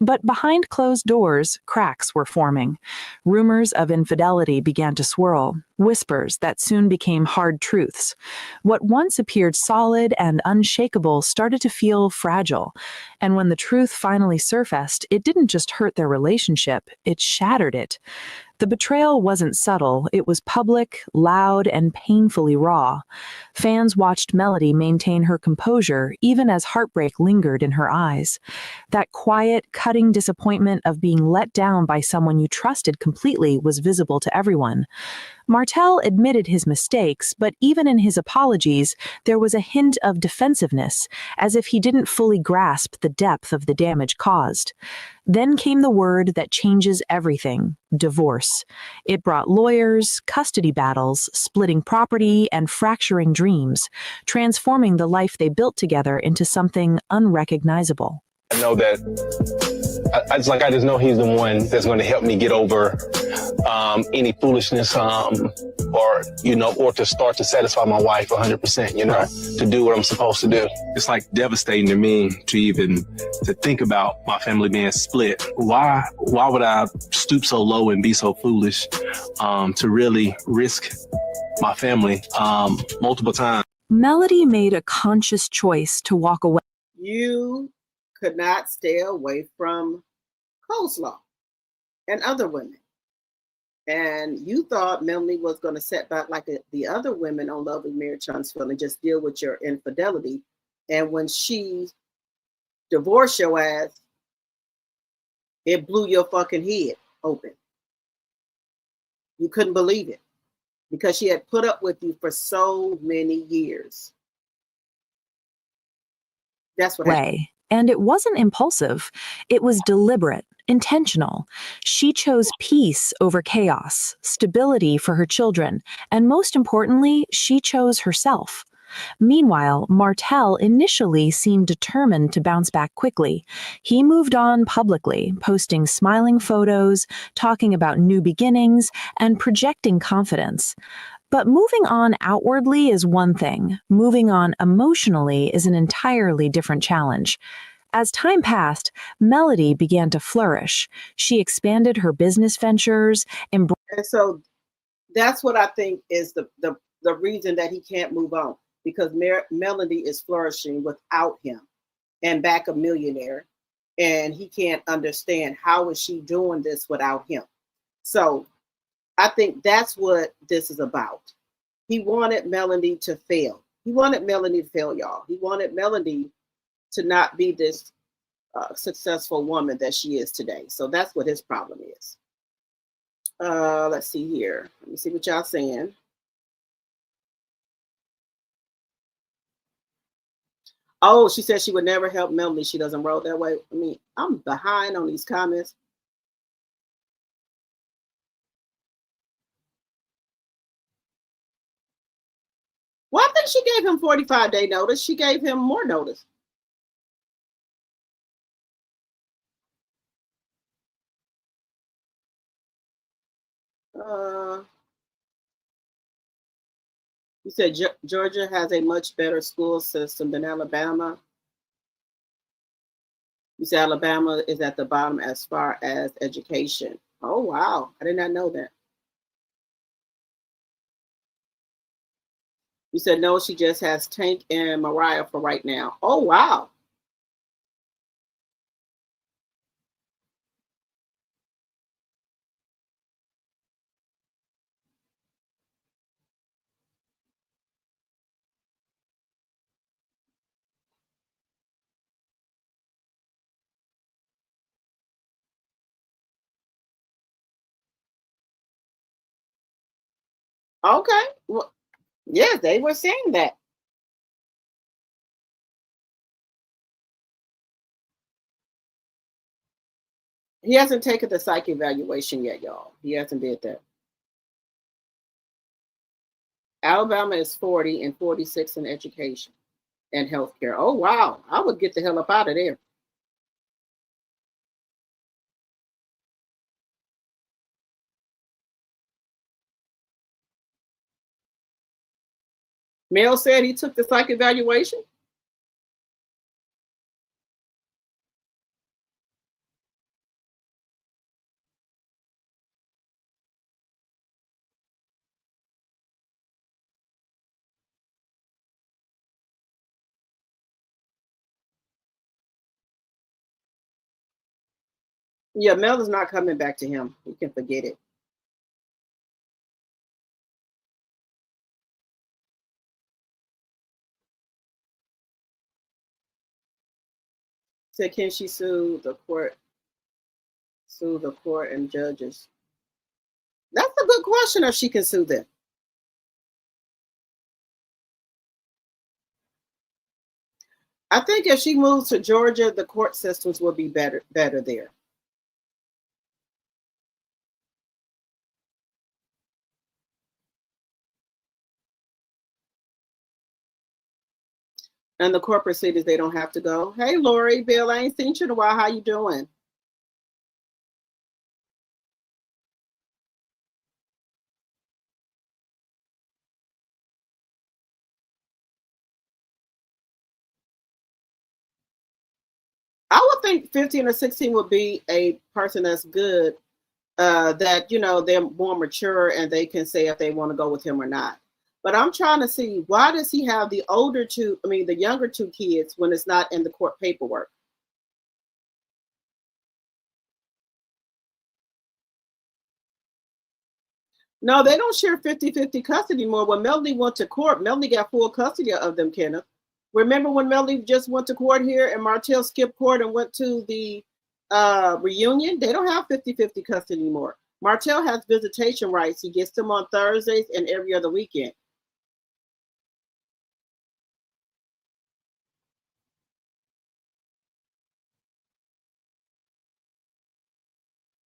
C: But behind closed doors, cracks were forming. Rumors of infidelity began to swirl, whispers that soon became hard truths. What once appeared solid and unshakable started to feel fragile. And when the truth finally surfaced, it didn't just hurt their relationship, it shattered it. The betrayal wasn't subtle, it was public, loud, and painfully raw. Fans watched Melody maintain her composure even as heartbreak lingered in her eyes. That quiet, cutting disappointment of being let down by someone you trusted completely was visible to everyone. Martell admitted his mistakes, but even in his apologies, there was a hint of defensiveness, as if he didn't fully grasp the depth of the damage caused. Then came the word that changes everything: divorce. It brought lawyers, custody battles, splitting property, and fracturing dreams, transforming the life they built together into something unrecognizable.
D: I know that I just know he's the one that's going to help me get over any foolishness, or to start to satisfy my wife 100%, to do what I'm supposed to do.
F: It's like devastating to me to think about my family being split. Why would I stoop so low and be so foolish to really risk my family multiple times?
C: Melody made a conscious choice to walk away.
B: You could not stay away from coleslaw and other women. And you thought Melanie was going to set back like the other women on Lovely Mary Chunsfield and just deal with your infidelity. And when she divorced your ass, it blew your fucking head open. You couldn't believe it because she had put up with you for so many years. That's what happened.
C: And it wasn't impulsive. It was deliberate, intentional. She chose peace over chaos, stability for her children, and most importantly, she chose herself. Meanwhile, Martell initially seemed determined to bounce back quickly. He moved on publicly, posting smiling photos, talking about new beginnings, and projecting confidence. But moving on outwardly is one thing. Moving on emotionally is an entirely different challenge. As time passed, Melody began to flourish. She expanded her business ventures.
B: And so that's what I think is the reason that he can't move on, because Melody is flourishing without him and back a millionaire. And he can't understand how is she doing this without him. So I think that's what this is about. He wanted Melody to fail. He wanted Melody to fail, y'all. He wanted Melody to not be this successful woman that she is today. So that's what his problem is. Let's see here. Let me see what y'all saying. Oh, she said she would never help Melody. She doesn't roll that way. I mean, I'm behind on these comments. Well, I think she gave him 45-day notice. She gave him more notice. You said Georgia has a much better school system than Alabama. You said Alabama is at the bottom as far as education. Oh, wow. I did not know that. You said, no, she just has Tank and Mariah for right now. Oh, wow. Okay. Well, yes, they were saying that. He hasn't taken the psych evaluation yet, y'all. He hasn't did that. Alabama is 40 and 46 in education and healthcare. Oh, wow. I would get the hell up out of there. Mel said he took the psych evaluation. Yeah, Mel is not coming back to him. He can forget it. Said, can she sue the court? Sue the court and judges? That's a good question if she can sue them. I think if she moves to Georgia, the court systems will be better there. And the corporate cities, they don't have to go. Hey, Lori, Bill, I ain't seen you in a while. How you doing? I would think 15 or 16 would be a person that's good, that, you know, they're more mature and they can say if they want to go with him or not. But I'm trying to see, why does he have the younger two kids when it's not in the court paperwork? No, they don't share 50-50 custody anymore. When Melody went to court, Melody got full custody of them, Kenneth. Remember when Melody just went to court here and Martell skipped court and went to the reunion? They don't have 50-50 custody anymore. Martell has visitation rights. He gets them on Thursdays and every other weekend.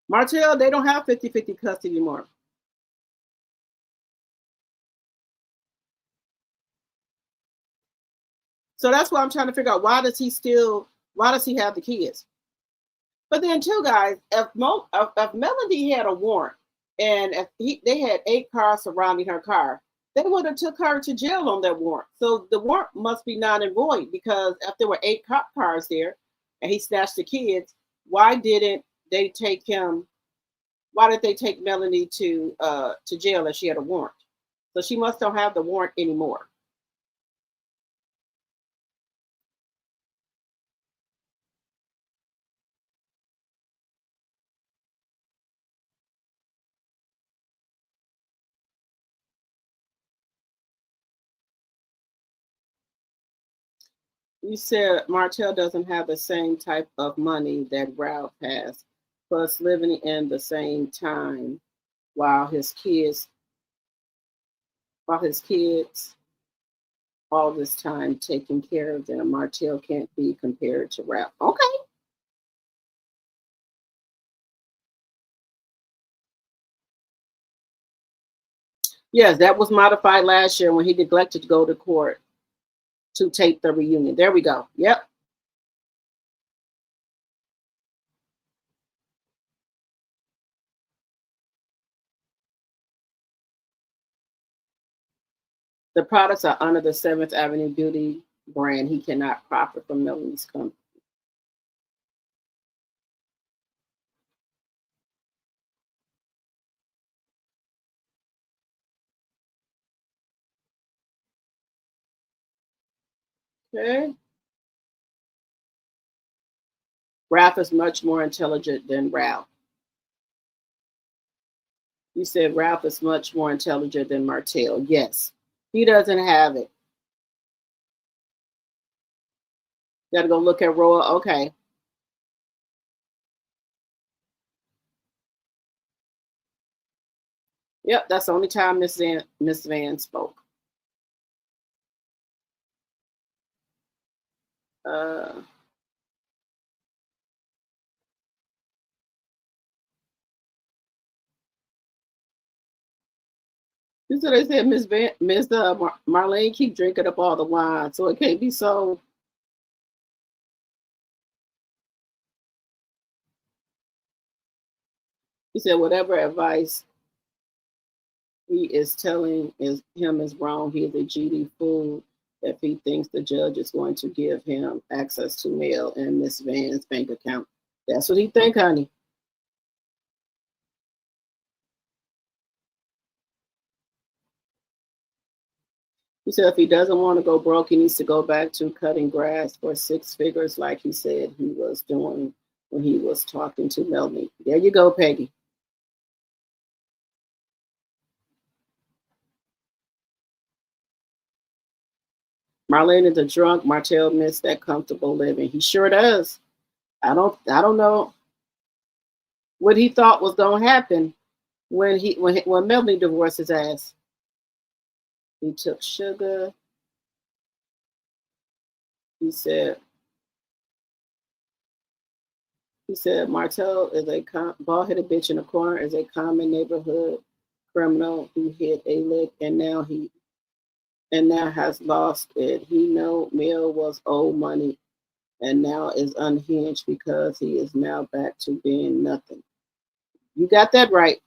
B: Martell, they don't have 50-50 custody anymore. So that's why I'm trying to figure out, why does he have the kids? But then too, guys, if Melody had a warrant and if they had 8 cars surrounding her car, they would have took her to jail on that warrant. So the warrant must be non and void, because if there were 8 cop cars there and he snatched the kids, why didn't they take him? Why did they take Melanie to jail if she had a warrant? So she must don't have the warrant anymore. You said Martell doesn't have the same type of money that Ralph has, plus living in the same time while his kids all this time taking care of them. Martell can't be compared to Ralph. Okay. Yes, that was modified last year when he neglected to go to court to tape the reunion. There we go. Yep. The products are under the 7th Avenue Beauty brand. He cannot profit from Melanie's company. Okay. Ralph is much more intelligent than Ralph. You said Ralph is much more intelligent than Martell. Yes. He doesn't have it. Gotta go look at Roa. Okay. Yep, that's the only time Miss Van spoke. So they said Miss Marlene keep drinking up all the wine, so it can't be sold. He said whatever advice he is telling him is wrong. He is a GD fool if he thinks the judge is going to give him access to mail and Miss Van's bank account. That's what he think, honey. He said if he doesn't want to go broke, he needs to go back to cutting grass for 6 figures like he said he was doing when he was talking to Melanie. There you go, Peggy. Marlene is a drunk. Martell missed that comfortable living. He sure does. I don't know what he thought was gonna happen when Melanie divorced his ass. He took sugar. He said Martell is a bald-headed bitch in a corner, is a common neighborhood criminal who hit a lick and now has lost it. He know Mel was owed money and now is unhinged because he is now back to being nothing. You got that right.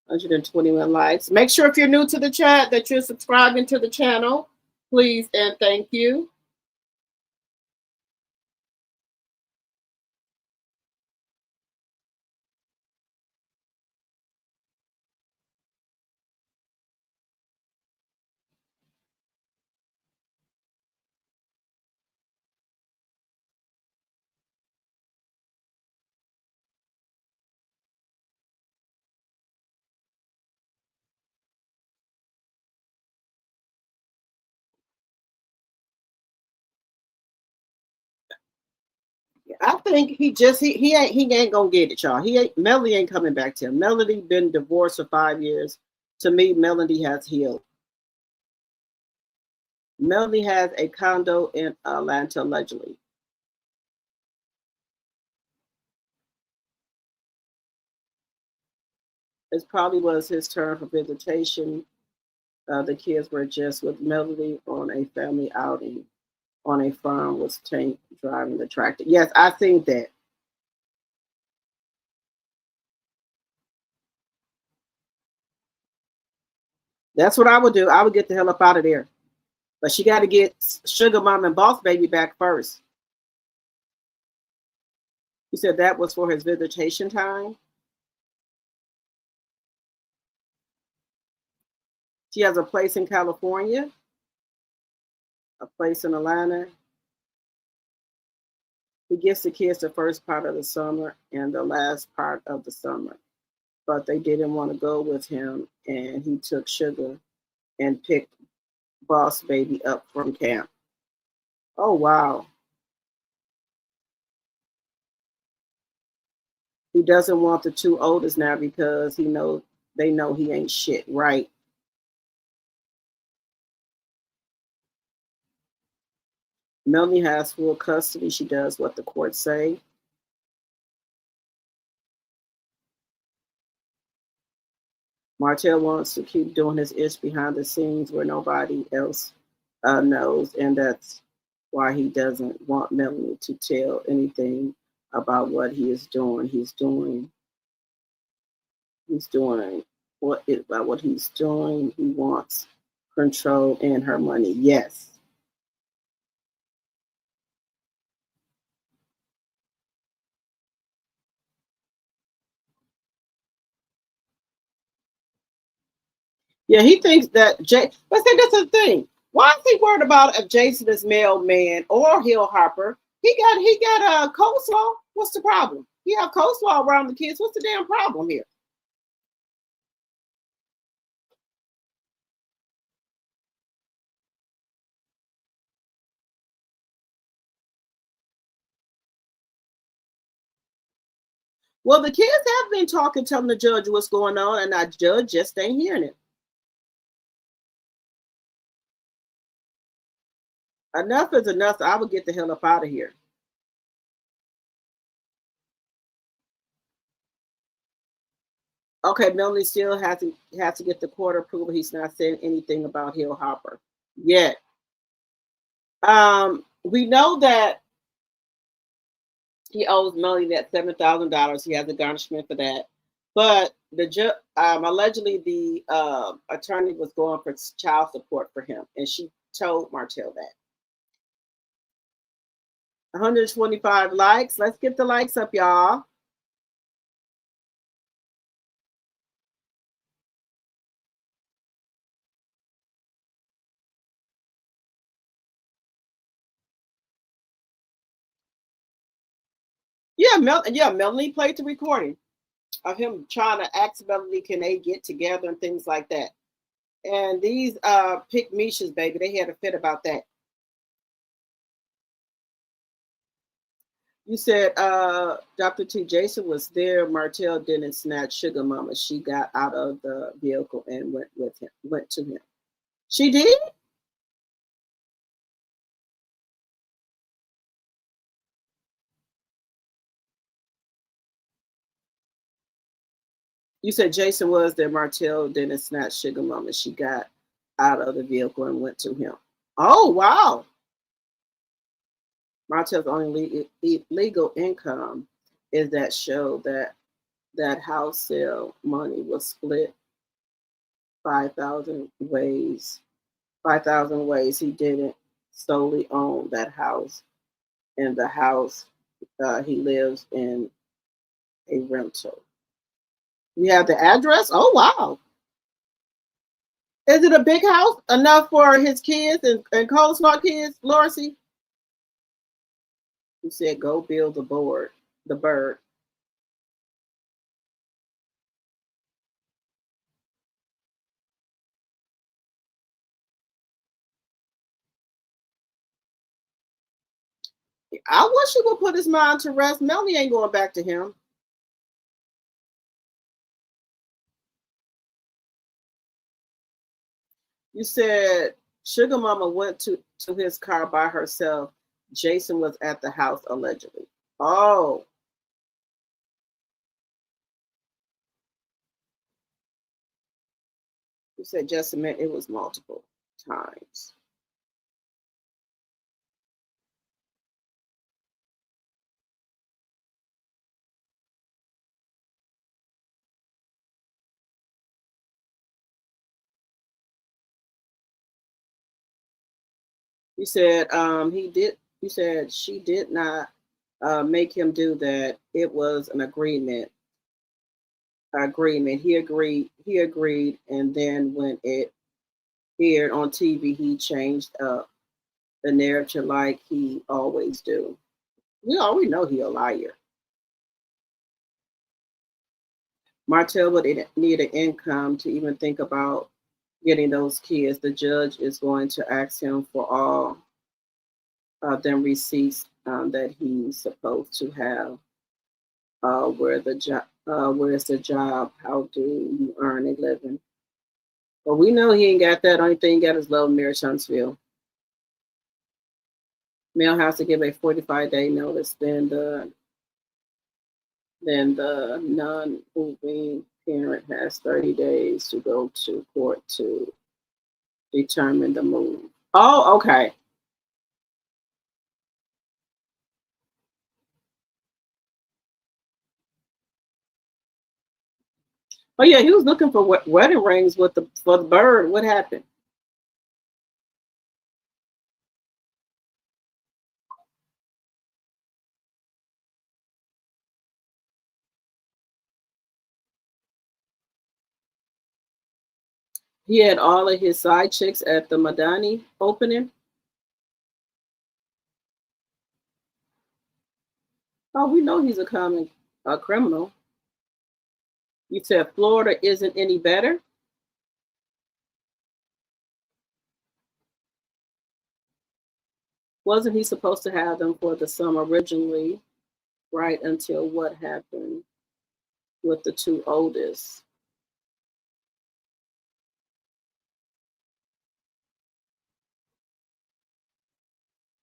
B: 121 likes. Make sure if you're new to the chat that you're subscribing to the channel, please and thank you. I think he ain't gonna get it, y'all. Melody ain't coming back to him. Melody been divorced for 5 years. To me, Melody has healed. Melody has a condo in Atlanta, allegedly. It probably was his turn for visitation. The kids were just with Melody on a family outing on a farm with Tank driving the tractor. Yes, I think that. That's what I would do. I would get the hell up out of there. But she got to get Sugar Mom and Boss Baby back first. He said that was for his visitation time. She has a place in California, a place in Atlanta. He gets the kids the first part of the summer and the last part of the summer. But they didn't want to go with him, and he took Sugar and picked Boss Baby up from camp. Oh, wow. He doesn't want the two oldest now because they know he ain't shit, right? Melanie has full custody. She does what the courts say. Martell wants to keep doing his ish behind the scenes where nobody else knows, and that's why he doesn't want Melanie to tell anything about what he is doing. He's doing what he's doing. He wants control and her money. Yes. Yeah, he thinks that but see, that's the thing. Why is he worried about if Jason is mailman or Hill Hopper? He got a coleslaw. What's the problem? He have coleslaw around the kids. What's the damn problem here? Well, the kids have been talking, telling the judge what's going on, and our judge just ain't hearing it. Enough is enough. I would get the hell up out of here. Okay, Melanie still has to get the court approval. He's not saying anything about Hill Hopper yet. We know that he owes Melanie that $7,000. He has a garnishment for that, but allegedly the attorney was going for child support for him, and she told Martell that. 125 likes. Let's get the likes up, y'all. Yeah, Melanie played the recording of him trying to ask Melanie, can they get together and things like that. And these pick Misha's baby, they had a fit about that. You said Dr. T. Jason was there. Martell didn't snatch Sugar Mama. She got out of the vehicle and went to him. She did? You said Jason was there. Martell didn't snatch Sugar Mama. She got out of the vehicle and went to him. Oh, wow. Martell's only legal income is that show that house sale money was split 5,000 ways. 5,000 ways. He didn't solely own that house, and the house he lives in a rental. You have the address? Oh, wow. Is it a big house enough for his kids and Cold Smart kids, Lorcy? He said, go build the bird. I wish he would put his mind to rest. Melanie ain't going back to him. You said Sugar Mama went to his car by herself. Jason was at the house allegedly. Oh. You said just a minute, it was multiple times. You said you said she did not make him do that. It was an agreement. He agreed, and then when it appeared on TV, he changed up the narrative like he always do. We already know he a liar. Martell would need an income to even think about getting those kids. The judge is going to ask him for all of them receipts that he's supposed to have. Where's the job? How do you earn a living? Well, we know he ain't got that. Only thing he got is love, marriage, Huntsville. Male has to give a 45-day notice. Then the non-moving parent has 30 days to go to court to determine the move. Oh, okay. Oh yeah, he was looking for wedding rings for the bird. What happened? He had all of his side chicks at the Madani opening. Oh, we know he's a common criminal. You said Florida isn't any better? Wasn't he supposed to have them for the summer originally, right until what happened with the two oldest?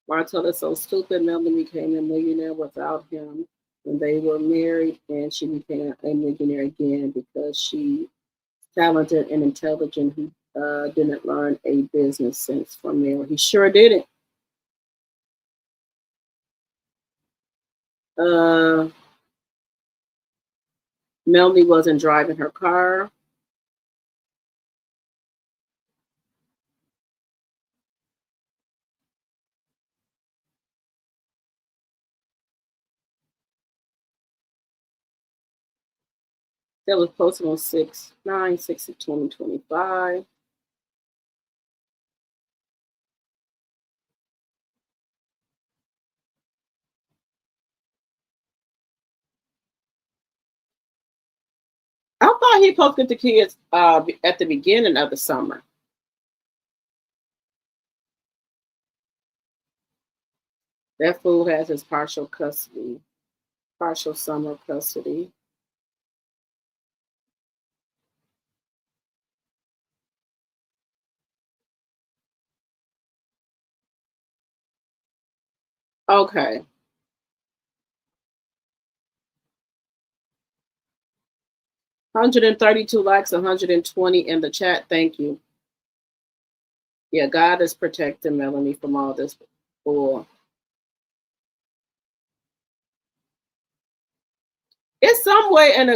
B: Martell is so stupid. Melanie became a millionaire without him when they were married, and she became a millionaire again because she's talented and intelligent. He didn't learn a business sense from there. He sure didn't. Melanie wasn't driving her car. That was posted on 6/9/2025. I thought he posted the kids at the beginning of the summer. That fool has his partial summer custody. Okay. $132 likes, 120 in the chat. Thank you. Yeah, God is protecting Melanie from all this bull. It's some way in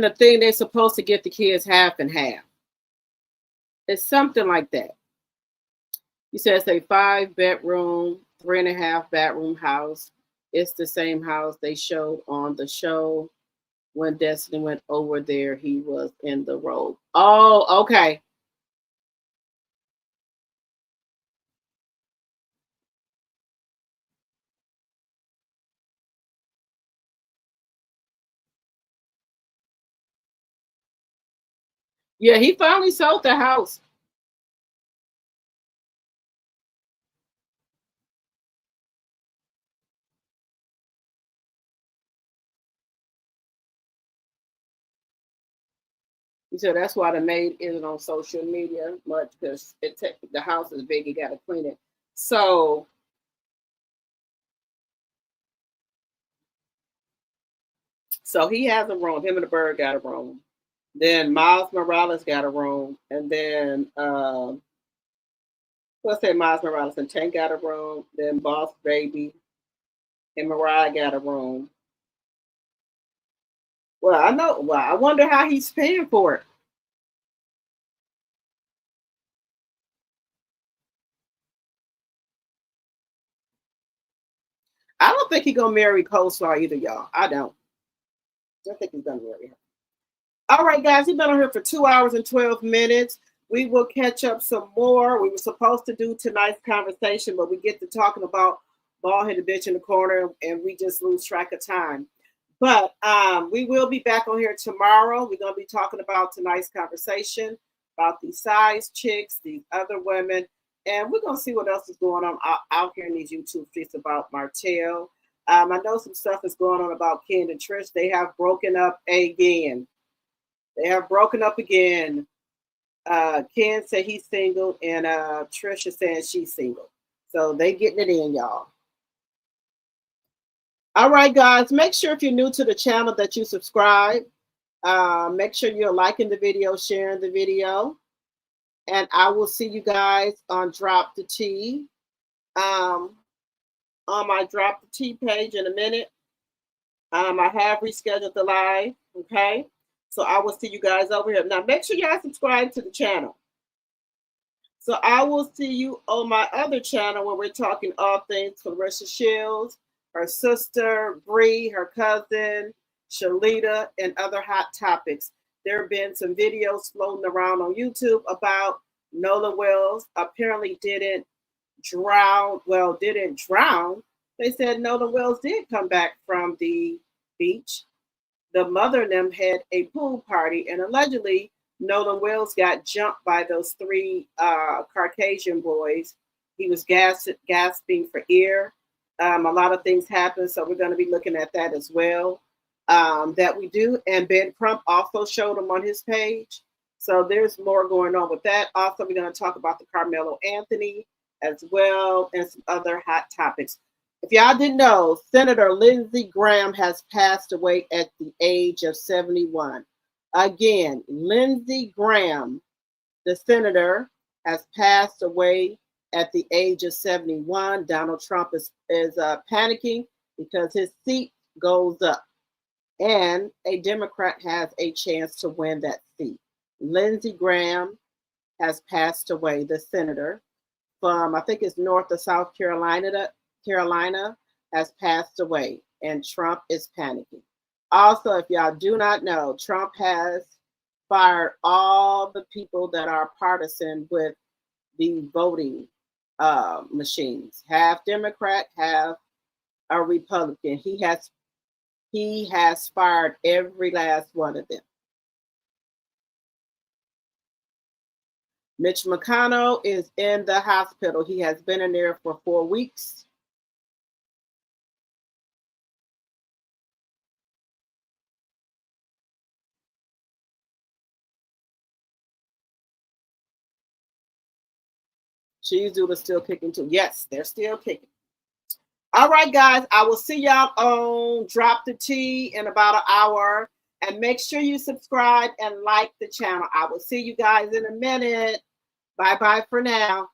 B: the thing they're supposed to get the kids half and half. It's something like that. You said it's a 5-bedroom, 3.5-bathroom house. It's the same house they showed on the show. When Destiny went over there, he was in the robe. Oh, okay. Yeah, he finally sold the house. He said that's why the maid isn't on social media much, because the house is big. You got to clean it. So he has a room. Him and the bird got a room. Then Miles Morales got a room, and then let's say Miles Morales and Tank got a room. Then Boss Baby and Mariah got a room. Well, I know. Well, I wonder how he's paying for it. I don't think he's gonna marry Coleslaw either, y'all. I don't. I think he's gonna marry her. All right, guys, we've been on here for 2 hours and 12 minutes. We will catch up some more. We were supposed to do tonight's conversation, but we get to talking about bald-headed bitch in the corner, and we just lose track of time. But we will be back on here tomorrow. We're going to be talking about tonight's conversation, about these size chicks, these other women, and we're going to see what else is going on out here in these YouTube streets about Martell. I know some stuff is going on about Ken and Trish. They have broken up again. They have broken up again. Ken said he's single, and Trish is saying she's single. So they getting it in, y'all. All right, guys. Make sure if you're new to the channel that you subscribe. Make sure you're liking the video, sharing the video. And I will see you guys on Drop the Tea. On my Drop the Tea page in a minute. I have rescheduled the live, okay? So I will see you guys over here. Now, make sure y'all subscribe to the channel. So I will see you on my other channel where we're talking all things Clarissa Shields, her sister, Bree, her cousin, Shalita, and other hot topics. There have been some videos floating around on YouTube about Nola Wells apparently didn't drown. Well, didn't drown. They said Nola Wells did come back from the beach. The mother and them had a pool party, and allegedly Nola Wells got jumped by those three Caucasian boys. He was gasping for air. A lot of things happened, so we're going to be looking at that as well. That we do, and Ben Crump also showed them on his page. So there's more going on with that. Also, we're going to talk about the Carmelo Anthony as well, and some other hot topics. If y'all didn't know, Senator Lindsey Graham has passed away at the age of 71. Again, Lindsey Graham, the senator, has passed away at the age of 71. Donald Trump is panicking because his seat goes up, and a Democrat has a chance to win that seat. Lindsey Graham has passed away, the senator from, I think it's North or South Carolina, has passed away, and Trump is panicking. Also, if y'all do not know, Trump has fired all the people that are partisan with the voting machines. Half Democrat, half a Republican. He has fired every last one of them. Mitch McConnell is in the hospital. He has been in there for 4 weeks. Cheese Doodle's still kicking too. Yes, they're still kicking. All right, guys. I will see y'all on Drop the Tea in about an hour. And make sure you subscribe and like the channel. I will see you guys in a minute. Bye-bye for now.